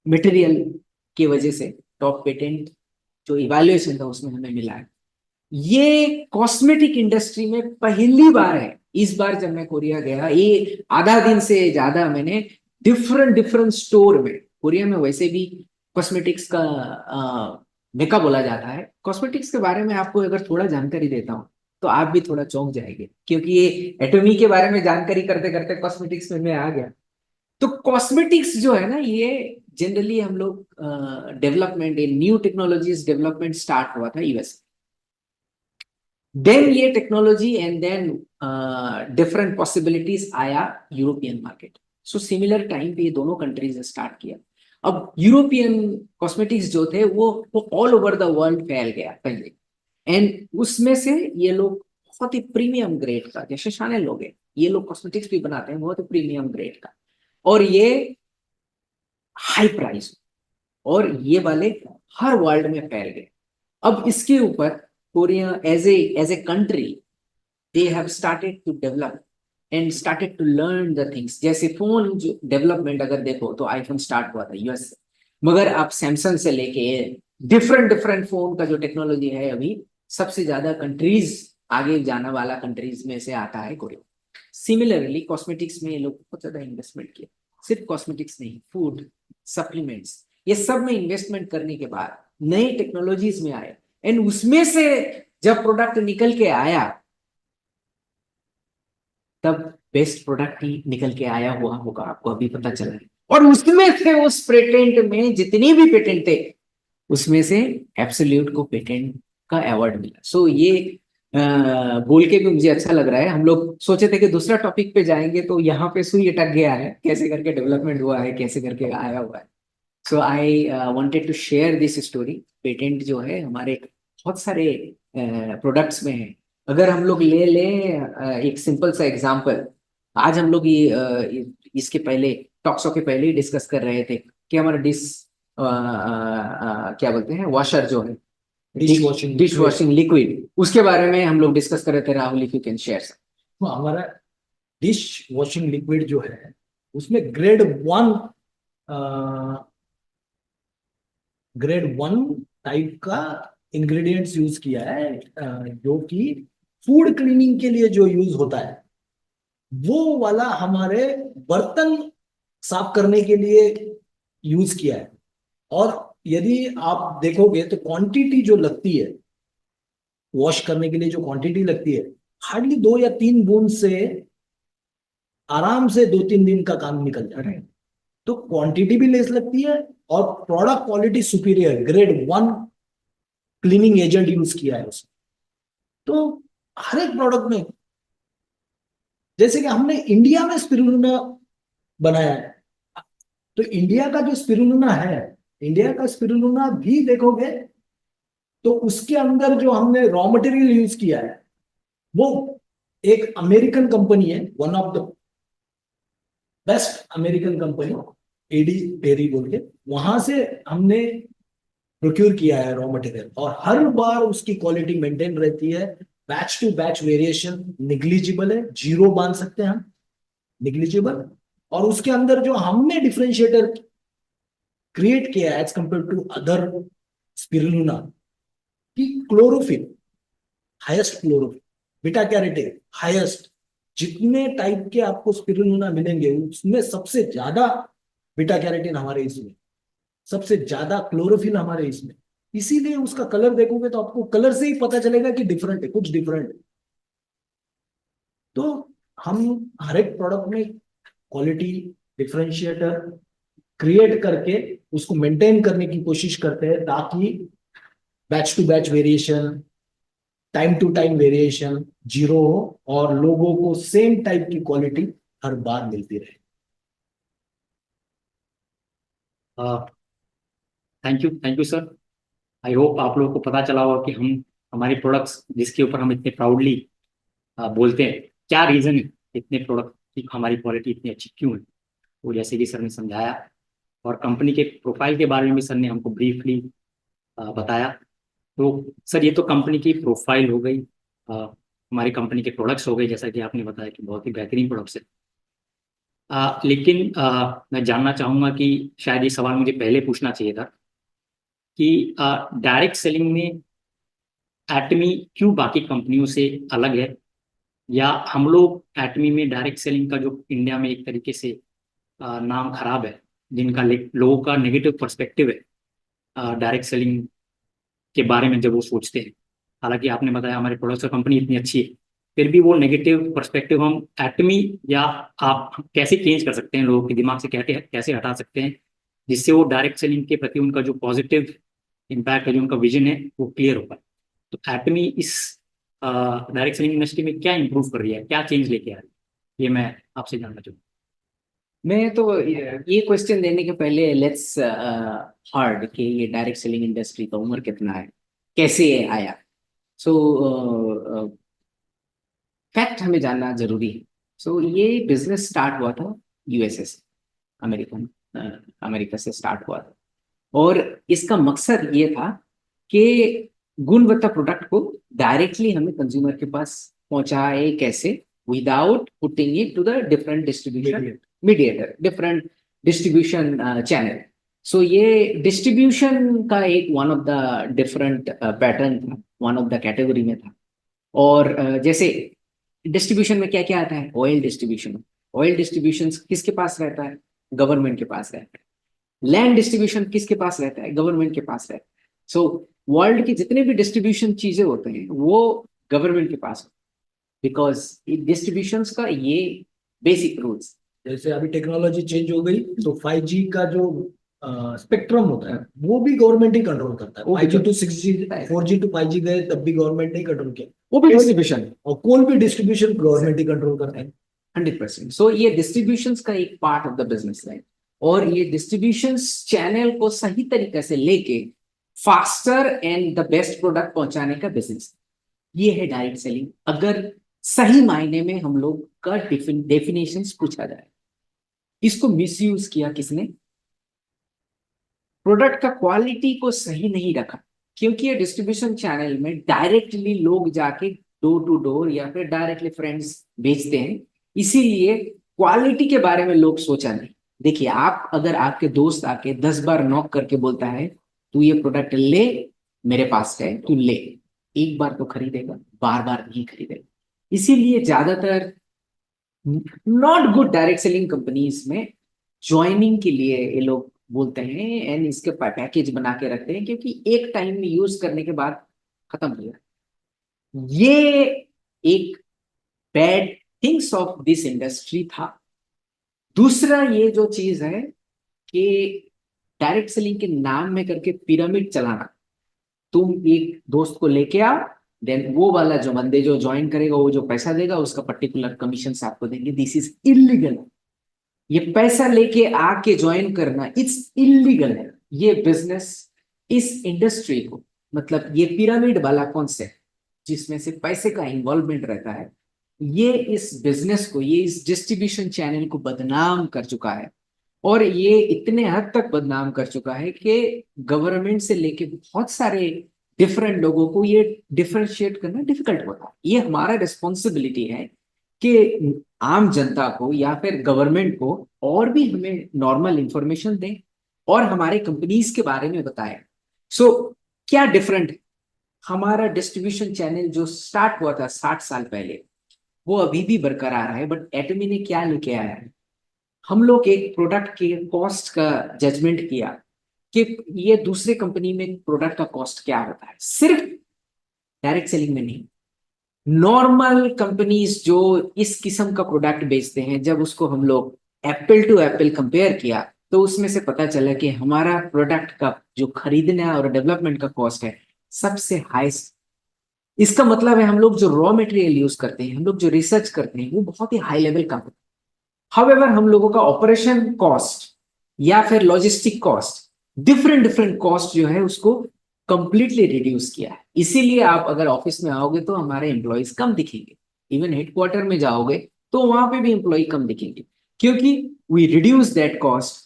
मटेरियल की वजह से। टॉप पेटेंट जो इवैल्यूएशन था उसमें हमें मिला है। ये कॉस्मेटिक इंडस्ट्री में पहली बार है। इस बार जब मैं कोरिया गया, ये आधा दिन से ज्यादा मैंने डिफरेंट डिफरेंट स्टोर में, कोरिया में वैसे भी कॉस्मेटिक्स का मेका बोला जाता है। कॉस्मेटिक्स के बारे में आपको अगर थोड़ा जानकारी देता हूँ तो आप भी थोड़ा चौंक जाएंगे, क्योंकि ये एटॉमी के बारे में जानकारी करते करते कॉस्मेटिक्स में मैं आ गया। तो कॉस्मेटिक्स जो है ना, ये जनरली हम लोग development in new technologies development start हुआ था यूएस। देन ये technology and then different possibilities आया European market. So similar time पे ये दोनों कंट्रीज ने स्टार्ट किया। अब यूरोपियन कॉस्मेटिक्स जो थे वो ऑल ओवर द वर्ल्ड फैल गया पहले, एंड उसमें से ये लोग बहुत ही प्रीमियम ग्रेड का, जैसे शानेल लोग हैं, ये लोग कॉस्मेटिक्स भी बनाते हैं बहुत ही प्रीमियम ग्रेड का, और ये हाई प्राइस, और ये वाले हर वर्ल्ड में फैल गए। अब इसके ऊपर Korea as a country, they have started to develop and started to learn the things. जैसे फोन जो डेवलपमेंट अगर देखो तो आईफोन स्टार्ट हुआ था यूएस से, मगर आप सैमसंग से लेके डिफरेंट डिफरेंट फोन का जो टेक्नोलॉजी है, अभी सबसे ज्यादा कंट्रीज आगे जाने वाला कंट्रीज में से आता है कोरिया। सिमिलरली कॉस्मेटिक्स में ये लोग बहुत ज्यादा इन्वेस्टमेंट किया। सिर्फ कॉस्मेटिक्स नहीं, फूड, सप्लीमेंट्स, ये सब में इन्वेस्टमेंट करने के बाद नई टेक्नोलॉजीज में आए, एंड उसमें से जब प्रोडक्ट निकल के आया, तब बेस्ट प्रोडक्ट ही निकल के आया हुआ होगा, आपको अभी पता चला है। और उसमें से उस पेटेंट में जितनी भी पेटेंट थे, उसमें से एब्सोल्यूट को पेटेंट का अवार्ड मिला। सो ये बोल के भी मुझे अच्छा लग रहा है। हम लोग सोचे थे कि दूसरा टॉपिक पे जाएंगे, तो यहाँ पे सुई अटक गया है, कैसे करके डेवलपमेंट हुआ है, कैसे करके आया हुआ है। So I wanted to share this story. Patent जो है हमारे बहुत सारे प्रोडक्ट्स में है। अगर हम लोग ले लें एक सिंपल सा एग्जांपल, आज हम लोग इसके पहले टॉक्सो के पहले ही डिस्कस कर रहे थे कि हमारा क्या बोलते हैं, वॉशर जो है, डिश वॉशिंग लिक्विड, उसके बारे में हम लोग डिस्कस कर रहे थे। Rahul, if you can share. तो हमारा डिश वॉशिंग लिक्विड जो है उसमें ग्रेड 1 टाइप का इंग्रेडिएंट्स यूज किया है, जो कि फूड क्लीनिंग के लिए जो यूज होता है, वो वाला हमारे बर्तन साफ करने के लिए यूज किया है। और यदि आप देखोगे तो क्वांटिटी जो लगती है, वॉश करने के लिए जो क्वांटिटी लगती है, हार्डली 2 या 3 बूंद से आराम से 2-3 दिन का काम निकल जाता है। तो क्वांटिटी भी लेस लगती है और product quality superior, grade 1 cleaning agent use किया है उसमें। तो हर एक प्रोडक्ट में, जैसे कि हमने इंडिया में स्पिरुलिना बनाया है, तो इंडिया का जो स्पिरुलिना है, इंडिया का स्पिरुलिना भी देखोगे तो उसके अंदर जो हमने रॉ मटेरियल यूज किया है, वो एक अमेरिकन कंपनी है, one of the best American company, एडी डेरी बोल के, वहां से हमने प्रोक्योर किया है रॉ मटेरियल। और हर बार उसकी क्वालिटी मेंटेन रहती है। Batch to batch variation negligible है, जीरो मान सकते हैं हम, निग्लिजिबल। और उसके अंदर जो हमने डिफरेंशिएटर क्रिएट किया as compare to other spirulina, की chlorophyll, highest chlorophyll, beta carotene highest, जितने टाइप के आपको स्पिरुलिना मिलेंगे उसमें सबसे ज्यादा बीटा कैरोटीन हमारे इसमें, सबसे ज्यादा क्लोरोफिल हमारे इसमें। इसीलिए उसका कलर देखोगे तो आपको कलर से ही पता चलेगा कि डिफरेंट है, कुछ डिफरेंट है। तो हम हर एक प्रोडक्ट में क्वालिटी डिफरेंशिएटर क्रिएट करके उसको मेंटेन करने की कोशिश करते हैं, ताकि batch to batch variation, time to time variation zero हो और लोगों को सेम टाइप की क्वालिटी हर बार मिलती रहे। Thank you sir. I hope आप लोगों को पता चला होगा कि हम हमारे प्रोडक्ट्स जिसके ऊपर हम इतने प्राउडली बोलते हैं, क्या रीज़न है इतने प्रोडक्ट की हमारी क्वालिटी इतनी अच्छी क्यों है। वो जैसे कि सर ने समझाया, और कंपनी के प्रोफाइल के बारे में भी सर ने हमको ब्रीफली बताया। तो सर ये तो कंपनी की प्रोफाइल हो गई, हमारी कंपनी के प्रोडक्ट्स हो गए, जैसा कि आपने बताया कि बहुत ही बेहतरीन प्रोडक्ट्स है। लेकिन मैं जानना चाहूँगा कि शायद ये सवाल मुझे पहले पूछना चाहिए था कि डायरेक्ट सेलिंग में एटमी क्यों बाकी कंपनियों से अलग है, या हम लोग एटमी में डायरेक्ट सेलिंग का जो इंडिया में एक तरीके से नाम खराब है, जिनका लोगों का नेगेटिव पर्सपेक्टिव है डायरेक्ट सेलिंग के बारे में जब वो सोचते हैं। हालांकि आपने बताया हमारी प्रोड्यूसर कंपनी इतनी अच्छी है, फिर भी वो नेगेटिव पर्सपेक्टिव हम एटमी या आप कैसे चेंज कर सकते हैं, लोगों के दिमाग से कैसे कैसे हटा सकते हैं, जिससे वो डायरेक्ट सेलिंग के प्रति उनका जो पॉजिटिव इम्पैक्ट है, जो उनका विजन है, वो क्लियर हो पाए। तो एटमी इस डायरेक्ट सेलिंग इंडस्ट्री में क्या इंप्रूव कर रही है, क्या चेंज लेके आ रही है, ये मैं आपसे जानना चाहूँगा। मैं तो ये क्वेश्चन देने के पहले लेट्स हार्ड कि ये डायरेक्ट सेलिंग इंडस्ट्री का उम्र कितना है, कैसे ये आया। सो फैक्ट हमें जानना जरूरी है। सो ये बिजनेस स्टार्ट हुआ था यूएसए से, अमेरिकन अमेरिका से स्टार्ट हुआ था। और इसका मकसद ये था कि गुणवत्ता प्रोडक्ट को डायरेक्टली हमें कंज्यूमर के पास पहुंचाए कैसे, without putting it to the different distribution mediator, different distribution channel. So ये डिस्ट्रीब्यूशन का एक one of the different pattern था, वन ऑफ द कैटेगरी में था। और जैसे डिस्ट्रीब्यूशन में क्या क्या आता है, ऑयल डिस्ट्रीब्यूशन। ऑयल डिस्ट्रीब्यूशन किसके पास रहता है, गवर्नमेंट के पास रहता है। लैंड डिस्ट्रीब्यूशन किसके पास रहता है, गवर्नमेंट के पास रहता है। सो वर्ल्ड की जितने भी डिस्ट्रीब्यूशन चीजें होते हैं वो गवर्नमेंट के पास, बिकॉज डिस्ट्रीब्यूशन का ये बेसिक रूल्स। जैसे अभी टेक्नोलॉजी चेंज हो गई तो 5G का जो स्पेक्ट्रम होता है वो भी गवर्नमेंट ही कंट्रोल करता है। 5G to 6G, 4G to 5G गए तब भी गवर्नमेंट नहीं कंट्रोल किया, वो भी डिस्ट्रीब्यूशन, और कोई भी डिस्ट्रीब्यूशन गवर्नमेंट ही कंट्रोल करता है 100%। सो ये डिस्ट्रीब्यूशन का एक पार्ट ऑफ द बिजनेस है। और ये डिस्ट्रीब्यूशन चैनल को सही तरीके से लेके faster and the best product पहुंचाने का बिजनेस, ये है डायरेक्ट सेलिंग। अगर सही मायने में हम लोग का डेफिनेशन पूछा जाए, इसको मिसयूज किया किसने, प्रोडक्ट का क्वालिटी को सही नहीं रखा। क्योंकि ये डिस्ट्रीब्यूशन चैनल में डायरेक्टली लोग जाके डोर टू डोर या फिर डायरेक्टली फ्रेंड्स बेचते हैं, इसीलिए क्वालिटी के बारे में लोग सोचा नहीं। देखिए, आप अगर आपके दोस्त आके 10 बार नॉक करके बोलता है तू ये प्रोडक्ट ले, मेरे पास है, तू ले, एक बार तो खरीदेगा, बार बार नहीं खरीदेगा। इसीलिए ज्यादातर not good direct selling companies में ज्वाइनिंग के लिए ये लोग बोलते हैं एंड इसके पैकेज बना के रखते हैं, क्योंकि एक टाइम में यूज करने के बाद खत्म हो गया। ये एक bad things of this industry था। दूसरा ये जो चीज है कि डायरेक्ट सेलिंग के नाम में करके पिरामिड चलाना। तुम एक दोस्त को लेके आओ, देन वो वाला जो बंदे जो ज्वाइन करेगा वो जो पैसा देगा उसका पर्टिकुलर कमीशन आपको देंगे। This is illegal. ये पैसा लेके आके ज्वाइन करना इट्स इलीगल है। ये बिजनेस इस इंडस्ट्री को, मतलब ये पिरामिड वाला कॉन्सेप्ट जिसमें से पैसे का इन्वॉल्वमेंट रहता है, ये इस बिजनेस को, ये इस डिस्ट्रीब्यूशन चैनल को बदनाम कर चुका है। और ये इतने हद तक बदनाम कर चुका है कि गवर्नमेंट से लेके बहुत सारे डिफरेंट लोगों को ये डिफरेंशिएट करना डिफिकल्ट होता है। ये हमारा रिस्पॉन्सिबिलिटी है कि आम जनता को या फिर गवर्नमेंट को और भी हमें नॉर्मल इंफॉर्मेशन दें और हमारे कंपनीज के बारे में बताएं। सो क्या डिफरेंट है, हमारा डिस्ट्रीब्यूशन चैनल जो स्टार्ट हुआ था 60 साल पहले, वो अभी भी बरकरार है। बट एटमी ने क्या लेके आया है, हम लोग एक प्रोडक्ट के कॉस्ट का जजमेंट किया कि ये दूसरे कंपनी में प्रोडक्ट का कॉस्ट क्या होता है, सिर्फ डायरेक्ट सेलिंग में नहीं। नॉर्मल कंपनीज जो इस किस्म का प्रोडक्ट बेचते हैं, जब उसको हम लोग एप्पल टू एप्पल कंपेयर किया तो उसमें से पता चला कि हमारा प्रोडक्ट का जो खरीदना और डेवलपमेंट का कॉस्ट है सबसे हाईएस्ट। इसका मतलब है हम लोग जो रॉ मटेरियल यूज करते हैं, हम लोग जो रिसर्च करते हैं, वो बहुत ही हाई लेवल का होता है। हाउएवर हम लोगों का ऑपरेशन कॉस्ट या फिर logistic cost, different different cost जो है उसको कंप्लीटली रिड्यूस किया है। इसीलिए आप अगर ऑफिस में आओगे तो हमारे एम्प्लॉयज कम दिखेंगे, इवन हेडक्वार्टर में जाओगे तो वहां पे भी एम्प्लॉय कम दिखेंगे, क्योंकि we reduce that cost.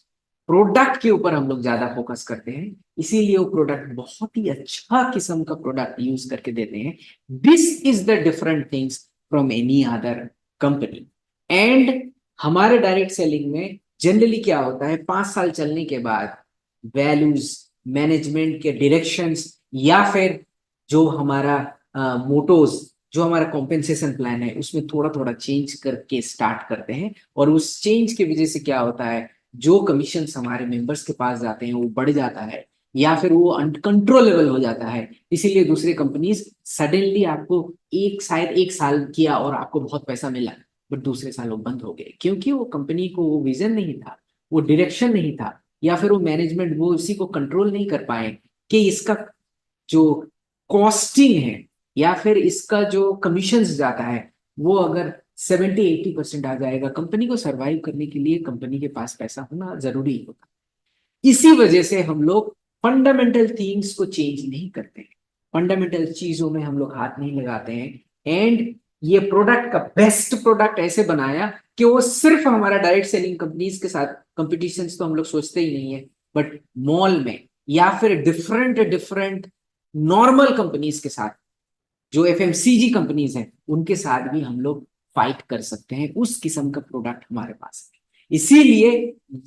Product के ऊपर हम लोग ज्यादा फोकस करते हैं, इसीलिए वो प्रोडक्ट बहुत ही अच्छा किस्म का प्रोडक्ट यूज करके देते हैं। This is the different things from any other company. And हमारे डायरेक्ट सेलिंग में जनरली क्या होता है, 5 साल चलने के बाद वैल्यूज, मैनेजमेंट के डायरेक्शंस, या फिर जो हमारा मोटोज, जो हमारा कॉम्पेंसेशन प्लान है, उसमें थोड़ा थोड़ा चेंज करके स्टार्ट करते हैं। और उस चेंज की वजह से क्या होता है, जो कमीशन हमारे मेंबर्स के पास जाते हैं वो बढ़ जाता है, या फिर वो अनकंट्रोलेबल हो जाता है। इसीलिए दूसरी कंपनीज सडनली आपको शायद 1 साल किया और आपको बहुत पैसा मिला, बट दूसरे साल वो बंद हो गए, क्योंकि वो कंपनी को वो विजन नहीं था, वो डायरेक्शन नहीं था, या फिर वो मैनेजमेंट वो उसी को कंट्रोल नहीं कर पाए कि इसका जो कॉस्टिंग है या फिर इसका जो कमीशन जाता है, वो अगर 70-80% आ जाएगा, कंपनी को सरवाइव करने के लिए कंपनी के पास पैसा होना जरूरी होता। इसी वजह से हम लोग फंडामेंटल थिंग्स को चेंज नहीं करते हैं, फंडामेंटल चीजों में हम लोग हाथ नहीं लगाते हैं। एंड ये प्रोडक्ट का बेस्ट प्रोडक्ट ऐसे बनाया कि वो सिर्फ हमारा डायरेक्ट सेलिंग कंपनीज के साथ कंपटीशन तो हम लोग सोचते ही नहीं है, बट मॉल में या फिर डिफरेंट डिफरेंट नॉर्मल कंपनीज के साथ, जो एफएमसीजी कंपनीज हैं, उनके साथ भी हम लोग फाइट कर सकते हैं। उस किस्म का प्रोडक्ट हमारे पास है। इसीलिए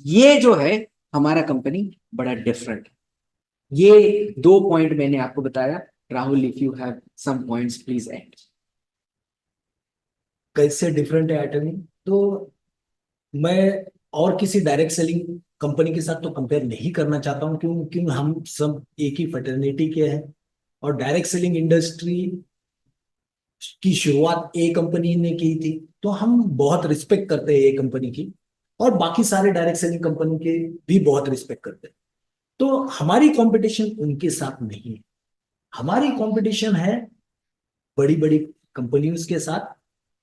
ये जो है हमारा कंपनी बड़ा डिफरेंट है। ये 2 पॉइंट मैंने आपको बताया। Rahul, if you have some points please add. कैसे डिफरेंट है एटमी? तो मैं और किसी डायरेक्ट सेलिंग कंपनी के साथ तो कंपेयर नहीं करना चाहता हूँ, क्योंकि हम सब एक ही फैटर्निटी के हैं। और डायरेक्ट सेलिंग इंडस्ट्री की शुरुआत ए कंपनी ने की थी, तो हम बहुत रिस्पेक्ट करते हैं ए कंपनी की, और बाकी सारे डायरेक्ट सेलिंग कंपनी के भी बहुत रिस्पेक्ट करते हैं। तो हमारी कंपटीशन उनके साथ नहीं है, हमारी कंपटीशन है बड़ी बड़ी कंपनियों के साथ,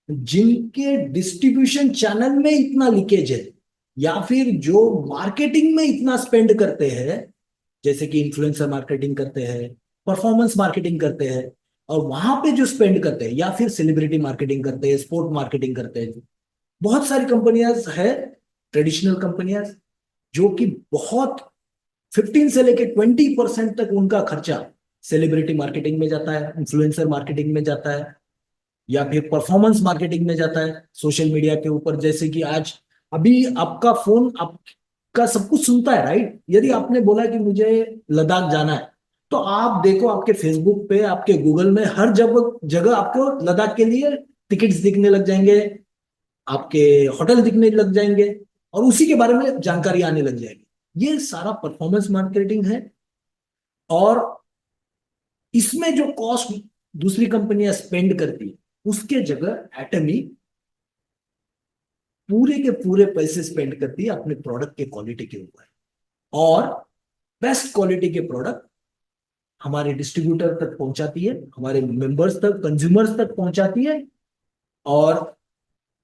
जिनके डिस्ट्रीब्यूशन चैनल में इतना लीकेज है, या फिर जो मार्केटिंग में इतना स्पेंड करते हैं, जैसे कि इन्फ्लुएंसर मार्केटिंग करते हैं, परफॉर्मेंस मार्केटिंग करते हैं, और वहां पे जो स्पेंड करते हैं, या फिर सेलिब्रिटी मार्केटिंग करते हैं, स्पोर्ट मार्केटिंग करते हैं। बहुत सारी कंपनियां है, ट्रेडिशनल कंपनियां, जो कि बहुत 15 से लेकर 20% तक उनका खर्चा सेलिब्रिटी मार्केटिंग में जाता है, इन्फ्लुएंसर मार्केटिंग में जाता है, या फिर परफॉर्मेंस मार्केटिंग में जाता है सोशल मीडिया के ऊपर। जैसे कि आज अभी आपका फोन आपका सब कुछ सुनता है, राइट? यदि आपने बोला कि मुझे लद्दाख जाना है, तो आप देखो आपके फेसबुक पे, आपके गूगल में, हर जगह जगह आपको लद्दाख के लिए टिकट्स दिखने लग जाएंगे, आपके होटल दिखने लग जाएंगे, और उसी के बारे में जानकारी आने लग जाएगी। ये सारा परफॉर्मेंस मार्केटिंग है। और इसमें जो कॉस्ट दूसरी कंपनियां स्पेंड करती है, उसके जगह एटमी पूरे के पूरे पैसे स्पेंड करती है अपने प्रोडक्ट के क्वालिटी के ऊपर, और बेस्ट क्वालिटी के प्रोडक्ट हमारे डिस्ट्रीब्यूटर तक पहुंचाती है, हमारे मेंबर्स तक, कंज्यूमर्स तक पहुंचाती है। और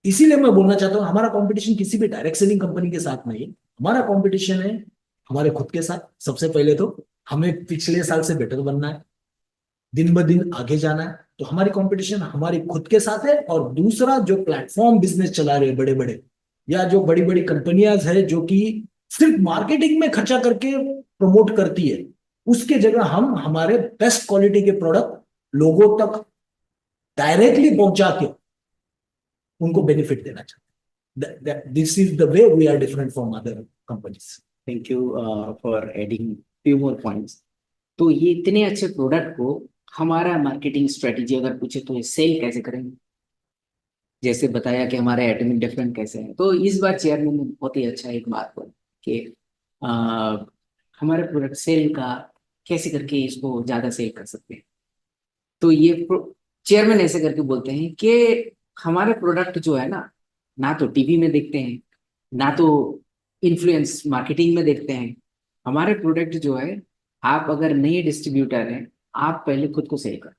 इसीलिए मैं बोलना चाहता हूं, हमारा कंपटीशन किसी भी डायरेक्ट सेलिंग कंपनी के साथ नहीं है, हमारा कंपटीशन है हमारे खुद के साथ। सबसे पहले तो हमें पिछले साल से बेटर बनना है, दिन ब दिन आगे जाना है, तो हमारी कंपटीशन हमारे खुद के साथ है। और दूसरा, जो प्लेटफॉर्म बिजनेस चला रहे बड़े बड़े, या जो बड़ी बड़ी कंपनियां है जो कि सिर्फ मार्केटिंग में खर्चा करके प्रमोट करती है, उसके जगह हम हमारे बेस्ट क्वालिटी के प्रोडक्ट लोगों तक डायरेक्टली पहुंचा के उनको बेनिफिट देना चाहते हैं। This is the way we are different from other companies. Thank you for adding few more points. तो ये इतने अच्छे प्रोडक्ट को हमारा मार्केटिंग स्ट्रेटेजी अगर पूछे तो सेल कैसे करेंगे, जैसे बताया कि हमारे एटॉमिक डिफरेंट कैसे है, तो इस बार चेयरमैन ने बहुत ही अच्छा एक बात बोली कि अ, हमारे प्रोडक्ट सेल का कैसे करके इसको ज्यादा सेल कर सकते हैं। तो ये चेयरमैन ऐसे करके बोलते हैं कि हमारे प्रोडक्ट जो है ना, ना तो टीवी में देखते हैं, ना तो इन्फ्लुएंस मार्केटिंग में देखते हैं। हमारे प्रोडक्ट जो है, आप अगर नए डिस्ट्रीब्यूटर हैं, आप पहले खुद को सेल कर।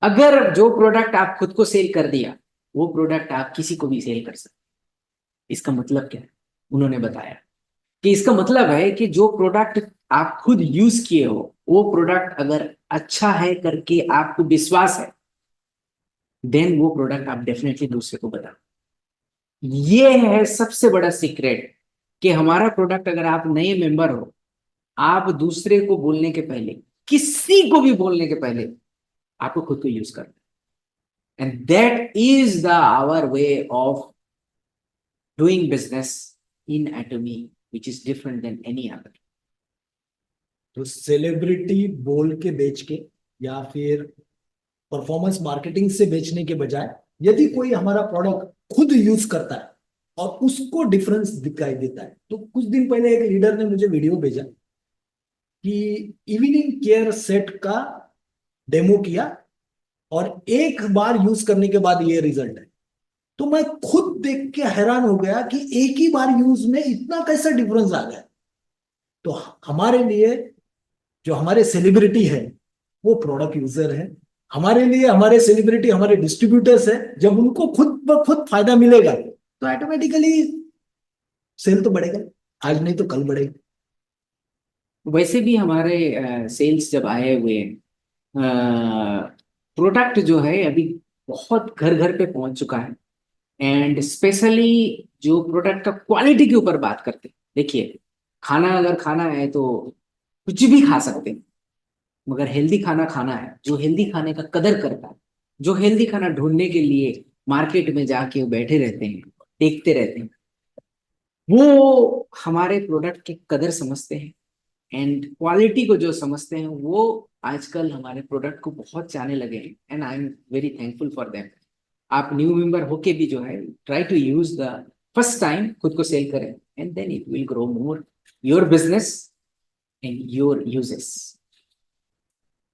अगर जो प्रोडक्ट आप खुद को सेल कर दिया, वो प्रोडक्ट आप किसी को भी सेल कर सकते। इसका मतलब क्या है, उन्होंने बताया कि इसका मतलब है कि जो प्रोडक्ट आप खुद यूज किए हो, वो प्रोडक्ट अगर अच्छा है करके आपको विश्वास है, देन वो प्रोडक्ट आप डेफिनेटली दूसरे को बताओ। ये है सबसे बड़ा सीक्रेट कि हमारा प्रोडक्ट, अगर आप नए मेंबर हो, आप दूसरे को बोलने के पहले, किसी को भी बोलने के पहले, आपको खुद को यूज करना है। And that is the our way of doing business in Atomy which is different than any other? तो सेलिब्रिटी बोल के बेच के या फिर परफॉर्मेंस मार्केटिंग से बेचने के बजाय यदि कोई हमारा प्रोडक्ट खुद यूज करता है और उसको डिफरेंस दिखाई देता है, तो कुछ दिन पहले एक लीडर ने मुझे वीडियो भेजा कि इवनिंग केयर सेट का डेमो किया और एक बार यूज करने के बाद ये रिजल्ट है। तो मैं खुद देख के हैरान हो गया कि एक ही बार यूज में इतना कैसा डिफरेंस आ गया। तो हमारे लिए जो हमारे सेलिब्रिटी है वो प्रोडक्ट यूजर है, हमारे लिए हमारे सेलिब्रिटी हमारे डिस्ट्रीब्यूटर्स है। जब उनको खुद ब खुद फायदा मिलेगा तो ऑटोमेटिकली सेल तो बढ़ेगा, आज नहीं तो कल बढ़ेगा। वैसे भी हमारे सेल्स जब आए हुए प्रोडक्ट जो है अभी बहुत घर घर पे पहुंच चुका है। एंड स्पेशली जो प्रोडक्ट का क्वालिटी के ऊपर बात करते हैं, देखिए खाना अगर खाना है तो कुछ भी खा सकते हैं, मगर हेल्दी खाना खाना है, जो हेल्दी खाने का कदर करता है, जो हेल्दी खाना ढूंढने के लिए मार्केट में जाके बैठे रहते हैं, देखते रहते हैं, वो हमारे प्रोडक्ट की कदर समझते हैं। एंड क्वालिटी को जो समझते हैं वो आजकल हमारे प्रोडक्ट को बहुत चाहने लगे हैं। And I am very thankful for them. आप न्यू मेंबर होके भी जो है try to use the first time खुद को सेल करें and then it will grow more your business and your uses.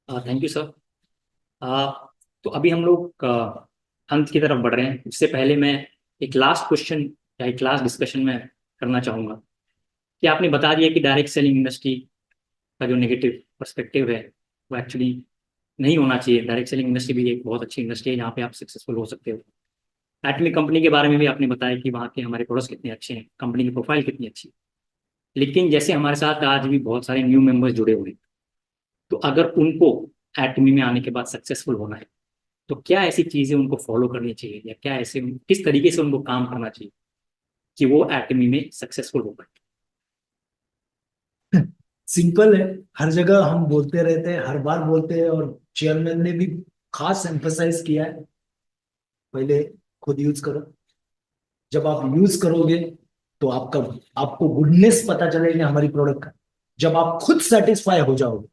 Thank you sir. तो अभी हम लोग अंत की तरफ बढ़ रहे हैं। उससे पहले मैं एक लास्ट क्वेश्चन या एक लास्ट डिस्कशन में करना चाहूँगा कि आपने बता दिया कि डायरेक्ट सेलिंग इंडस्ट्री का जो नेगेटिव पर्सपेक्टिव है वो एक्चुअली नहीं होना चाहिए। डायरेक्ट सेलिंग इंडस्ट्री भी एक बहुत अच्छी इंडस्ट्री है जहाँ पे आप सक्सेसफुल हो सकते हो। एटमी कंपनी के बारे में भी आपने बताया कि वहाँ के हमारे प्रोडक्ट्स कितने अच्छे हैं, कंपनी की प्रोफाइल कितनी अच्छी है। लेकिन जैसे हमारे साथ आज भी बहुत सारे न्यू मेंबर्स जुड़े हुए हैं, तो अगर उनको एटमी में आने के बाद सक्सेसफुल होना है तो क्या ऐसी चीज़ें उनको फॉलो करनी चाहिए या क्या ऐसे किस तरीके से उनको काम करना चाहिए कि वो एटमी में सक्सेसफुल हो पाए? सिंपल है, हर जगह हम बोलते रहते हैं, हर बार बोलते हैं, और चेयरमैन ने भी खास एम्फसाइज किया है, पहले खुद यूज करो। जब आप यूज करोगे तो आपका आपको गुडनेस पता चलेगा हमारी प्रोडक्ट का। जब आप खुद सेटिस्फाई हो जाओगे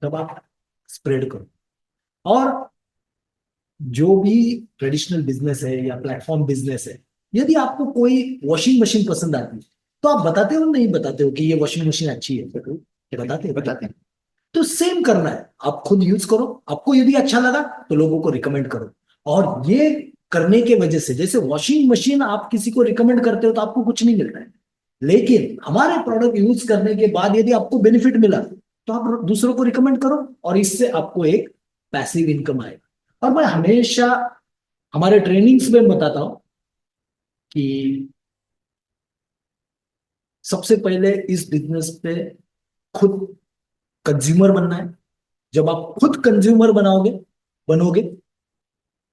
तब आप स्प्रेड करो। और जो भी ट्रेडिशनल बिजनेस है या प्लेटफॉर्म बिजनेस है, यदि आपको कोई वॉशिंग मशीन पसंद आती है तो आप बताते हो नहीं बताते हो कि ये वॉशिंग मशीन अच्छी है? बताते हैं, बताते हैं। तो सेम करना है, आप खुद यूज करो, आपको यदि अच्छा लगा तो लोगों को रिकमेंड करो। और ये करने के वजह से, जैसे वॉशिंग मशीन आप किसी को रिकमेंड करते हो तो आपको कुछ नहीं मिलता है, लेकिन हमारे प्रोडक्ट यूज करने के बाद यदि आपको बेनिफिट मिला तो आप दूसरों को रिकमेंड करो और इससे आपको एक पैसिव इनकम आएगा। और मैं हमेशा हमारे ट्रेनिंग्स में बताता हूं कि सबसे पहले इस बिजनेस पे खुद कंज्यूमर बनना है। जब आप खुद कंज्यूमर बनोगे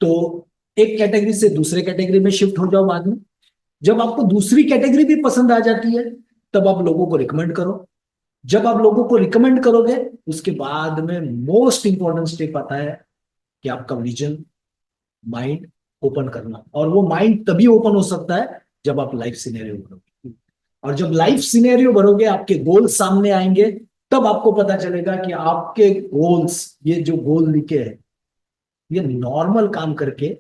तो एक कैटेगरी से दूसरे कैटेगरी में शिफ्ट हो जाओ बाद में। जब आपको दूसरी कैटेगरी भी पसंद आ जाती है तब आप लोगों को रिकमेंड करो। जब आप लोगों को रिकमेंड करोगे उसके बाद में मोस्ट इंपॉर्टेंट स्टेप आता है कि आपका विजन, माइंड ओपन करना। और वो माइंड तभी ओपन हो सकता है जब आप लाइफ सिनेरियो बनोगे। और जब लाइफ सिनेरियो बनोगे, आपके गोल्स सामने आएंगे, तब आपको पता चलेगा कि आपके गोल्स, ये जो गोल लिखे हैं, ये नॉर्मल काम करके,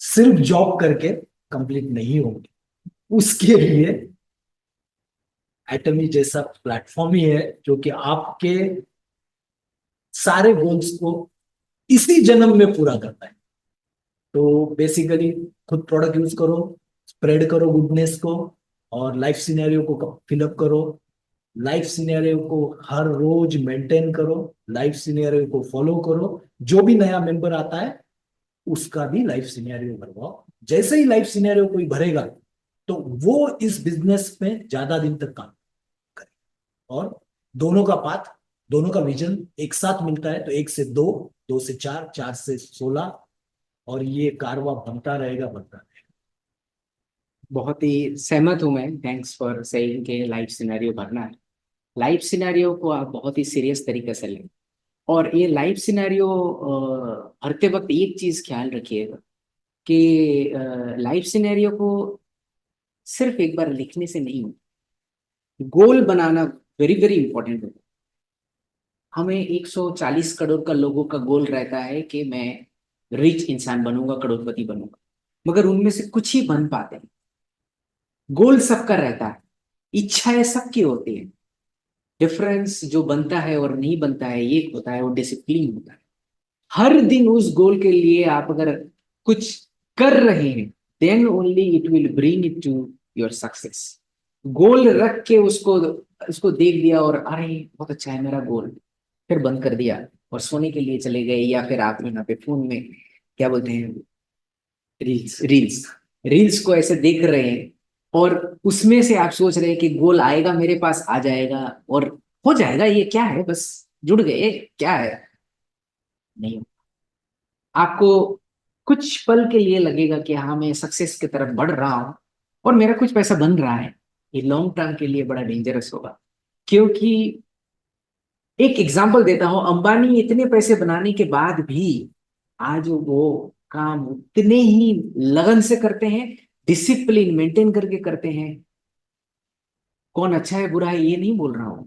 सिर्फ जॉब करके कंप्लीट नहीं होंगे। उसके लिए एटमी जैसा प्लेटफॉर्म ही है जो कि आपके सारे गोल्स को इसी जन्म में पूरा करता है। तो बेसिकली खुद प्रोडक्ट यूज करो, स्प्रेड करो गुडनेस को, और लाइफ सिनेरियो को फिलअप करो। लाइफ सिनेरियो को हर रोज मेंटेन करो, लाइफ सिनेरियो को फॉलो करो। जो भी नया मेंबर आता है उसका भी लाइफ सिनेरियो भरवाओ। जैसे ही लाइफ सिनेरियो कोई भरेगा तो वो इस बिजनेस में ज्यादा दिन तक काम करेगा। और दोनों का पाथ, दोनों का विजन एक साथ मिलता है तो 1 से 2, 2 से 4, 4 से 16, और ये कारवा बनता रहेगा, बनता रहेगा। बहुत ही सहमत हूं मैं। थैंक्स फॉर सेइंग के लाइफ सिनेरियो भरना है। लाइफ सिनेरियो को आप बहुत ही सीरियस तरीके से लें। और ये लाइफ सिनेरियो भरते वक्त एक चीज ख्याल रखिएगा कि लाइफ सिनेरियो को सिर्फ एक बार लिखने से नहीं होता। गोल बनाना वेरी वेरी इंपॉर्टेंट होता है। हमें 140 करोड़ का लोगों का गोल रहता है कि मैं रिच इंसान बनूंगा, करोड़पति बनूंगा, मगर उनमें से कुछ ही बन पाते हैं। गोल सबका रहता है, इच्छाएं सबकी होती है। डिफरेंस जो बनता है और नहीं बनता है ये होता है, वो डिसिप्लिन होता है। हर दिन उस गोल के लिए आप अगर कुछ कर रहे हैं, then only it will bring it to your success. Goal रख के उसको उसको देख दिया और अरे बहुत अच्छा है मेरा गोल, फिर बंद कर दिया और सोने के लिए चले गए, या फिर आप यहाँ पे फोन में क्या बोलते हैं, रील्स रील्स रील्स को ऐसे देख रहे हैं, और उसमें से आप सोच रहे हैं कि गोल आएगा मेरे पास, आ जाएगा और हो जाएगा, ये क्या है, बस जुड़ गए, क्या है। नहीं, आपको कुछ पल के लिए लगेगा कि हाँ मैं सक्सेस की तरफ बढ़ रहा हूं और मेरा कुछ पैसा बन रहा है, ये लॉन्ग टर्म के लिए बड़ा डेंजरस होगा। क्योंकि एक एग्जांपल देता हूं, अंबानी इतने पैसे बनाने के बाद भी आज वो काम उतने ही लगन से करते हैं, डिसिप्लिन मेंटेन करके करते हैं। कौन अच्छा है बुरा है ये नहीं बोल रहा हूं,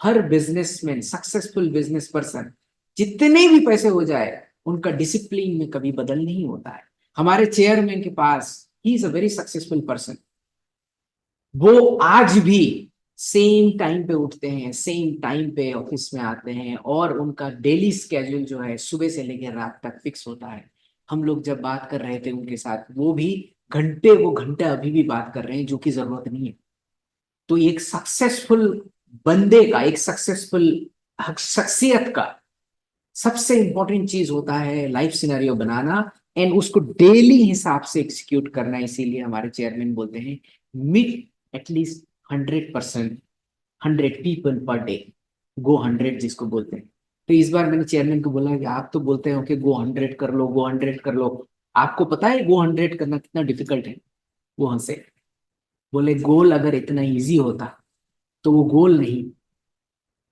हर बिजनेसमैन, सक्सेसफुल बिजनेस पर्सन, जितने भी पैसे हो जाए, उनका डिसिप्लिन में कभी बदल नहीं होता है। हमारे चेयरमैन के पास, he is a very successful person, वो आज भी सेम टाइम पे उठते हैं, सेम टाइम पे ऑफिस में आते हैं, और उनका डेली स्केड्यूल जो है सुबह से लेकर रात तक फिक्स होता है। हम लोग जब बात कर रहे थे उनके साथ, वो घंटे अभी भी बात कर रहे हैं, जो कि जरूरत नहीं है। तो एक सक्सेसफुल बंदे का, एक सक्सेसफुल शख्सियत का सबसे इंपॉर्टेंट चीज होता है लाइफ सिनेरियो बनाना, एंड उसको डेली हिसाब से एग्जीक्यूट करना। इसीलिए हमारे चेयरमैन बोलते हैं meet at least 100%, 100 people per day, go 100 जिसको बोलते हैं। तो इस बार मैंने चेयरमैन को बोला कि आप तो बोलते हो कि गो 100 कर लो, गो 100 कर लो, आपको पता है गो 100 करना कितना डिफिकल्ट है? वो हंसे, बोले गोल अगर इतना इजी होता तो वो गोल नहीं,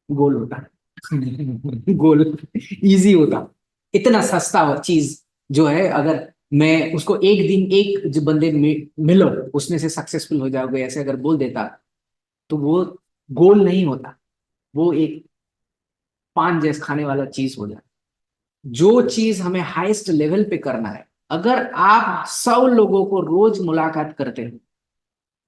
गोल होता। गोल इजी होता, इतना सस्ता चीज जो है, अगर मैं उसको एक दिन एक जो बंदे मिलो उसमें से सक्सेसफुल हो जाओगे ऐसे अगर बोल देता, तो वो गोल नहीं होता, वो एक पान जैसे खाने वाला चीज हो जाता। जो चीज हमें हाईएस्ट लेवल पे करना है, अगर आप 100 लोगों को रोज मुलाकात करते हो,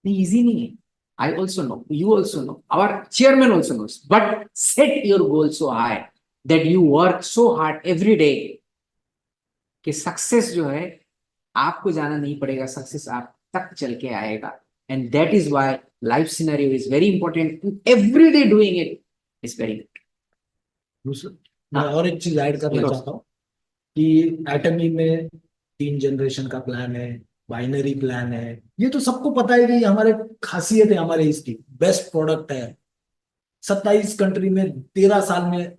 इजी नहीं है। I also know, you also know, our chairman also knows, but set your goal so high that you work so hard every day कि सक्सेस जो है आपको जाना नहीं पड़ेगा, सक्सेस आप तक चल के आएगा। And that is why life scenario is very important, every day doing it is very good. दूसरा, मैं और एक चीज ऐड करना चाहता हूँ कि एटमी में 3 जनरेशन का प्लान है, बाइनरी प्लान है। ये तो सबको पता है कि ये हमारे खासियत है, हमारे इसकी बेस्ट प्रोडक्ट है। 27 कंट्री में 13 साल में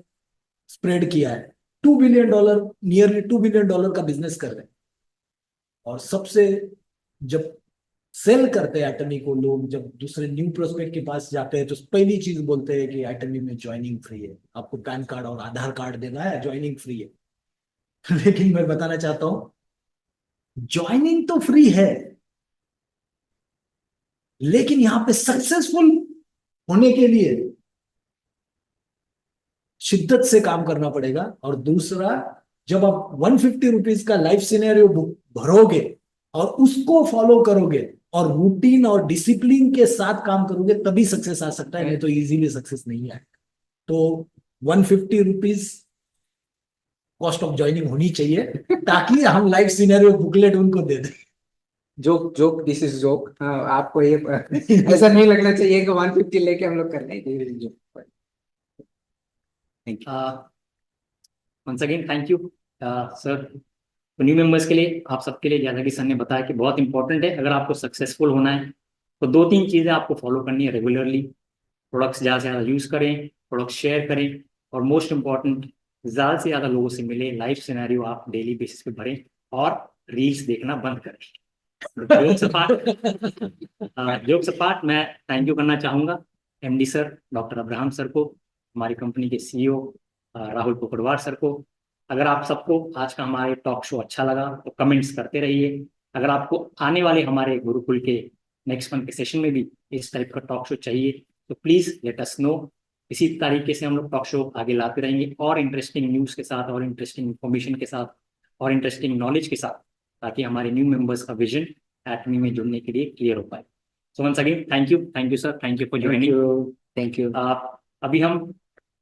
स्प्रेड किया है। $2 बिलियन, नियरली $2 बिलियन का बिजनेस कर रहे हैं। और सबसे, जब सेल करते हैं एटमी को लोग, जब दूसरे न्यू प्रोस्पेक्ट के पास जाते हैं तो पहली चीज बोलते हैं कि एटमी में ज्वाइनिंग फ्री है, आपको पैन कार्ड और आधार कार्ड देना है, ज्वाइनिंग फ्री है। लेकिन मैं बताना चाहता हूं, ज्वाइनिंग तो फ्री है, लेकिन यहां पे सक्सेसफुल होने के लिए शिद्दत से काम करना पड़ेगा। और दूसरा, जब आप 150 रुपीज का लाइफ सिनेरियो भरोगे और उसको फॉलो करोगे और रूटीन और डिसिप्लिन के साथ काम करोगे, तभी सक्सेस आ सकता है, नहीं तो इजीली सक्सेस नहीं आएगा। तो 150 रुपीज कॉस्ट ऑफ ज्वाइनिंग होनी चाहिए, ताकि हम लाइफ सिनेरियो बुकलेट उनको दे दें। Joke joke, this is joke. आपको ये ऐसा नहीं लगना चाहिए कि 150 लेके हम लोग कर रहे हैं, joke. Thank once again thank you sir. तो न्यू मेंबर्स के लिए, आप सबके लिए, जैसा कि सर ने बताया कि बहुत इंपॉर्टेंट है, अगर आपको सक्सेसफुल होना है तो 2-3 चीज़ें आपको फॉलो करनी है रेगुलरली। प्रोडक्ट्स ज़्यादा से ज़्यादा यूज़ करें, प्रोडक्ट्स शेयर करें, और मोस्ट इंपॉर्टेंट, ज़्यादा से ज़्यादा लोगों से मिले, लाइफ सिनेरियो आप डेली बेसिस पे भरें, और रील्स देखना बंद करें। जोक्स अपार्ट, मैं थैंक यू करना चाहूँगा MD sir doctor Abraham sir को, हमारी कंपनी के सीईओ राहुल कुकड़वार सर को। अगर आप सबको आज का हमारे टॉक शो अच्छा लगा तो कमेंट्स करते रहिए। अगर आपको आने वाले हमारे गुरुकुल के नेक्स्ट मंथ के सेशन में भी इस टाइप का टॉक शो चाहिए तो प्लीज लेट अस नो। इसी तरीके से हम लोग टॉक शो आगे लाते रहेंगे और इंटरेस्टिंग न्यूज के साथ और इंटरेस्टिंग इंफॉर्मेशन के साथ और इंटरेस्टिंग नॉलेज के साथ, ताकि हमारे न्यू मेंबर्स का विजन एटमी में जुड़ने के लिए क्लियर हो पाए। So once again thank you sir, thank you for thank joining. You. Thank you. अभी हम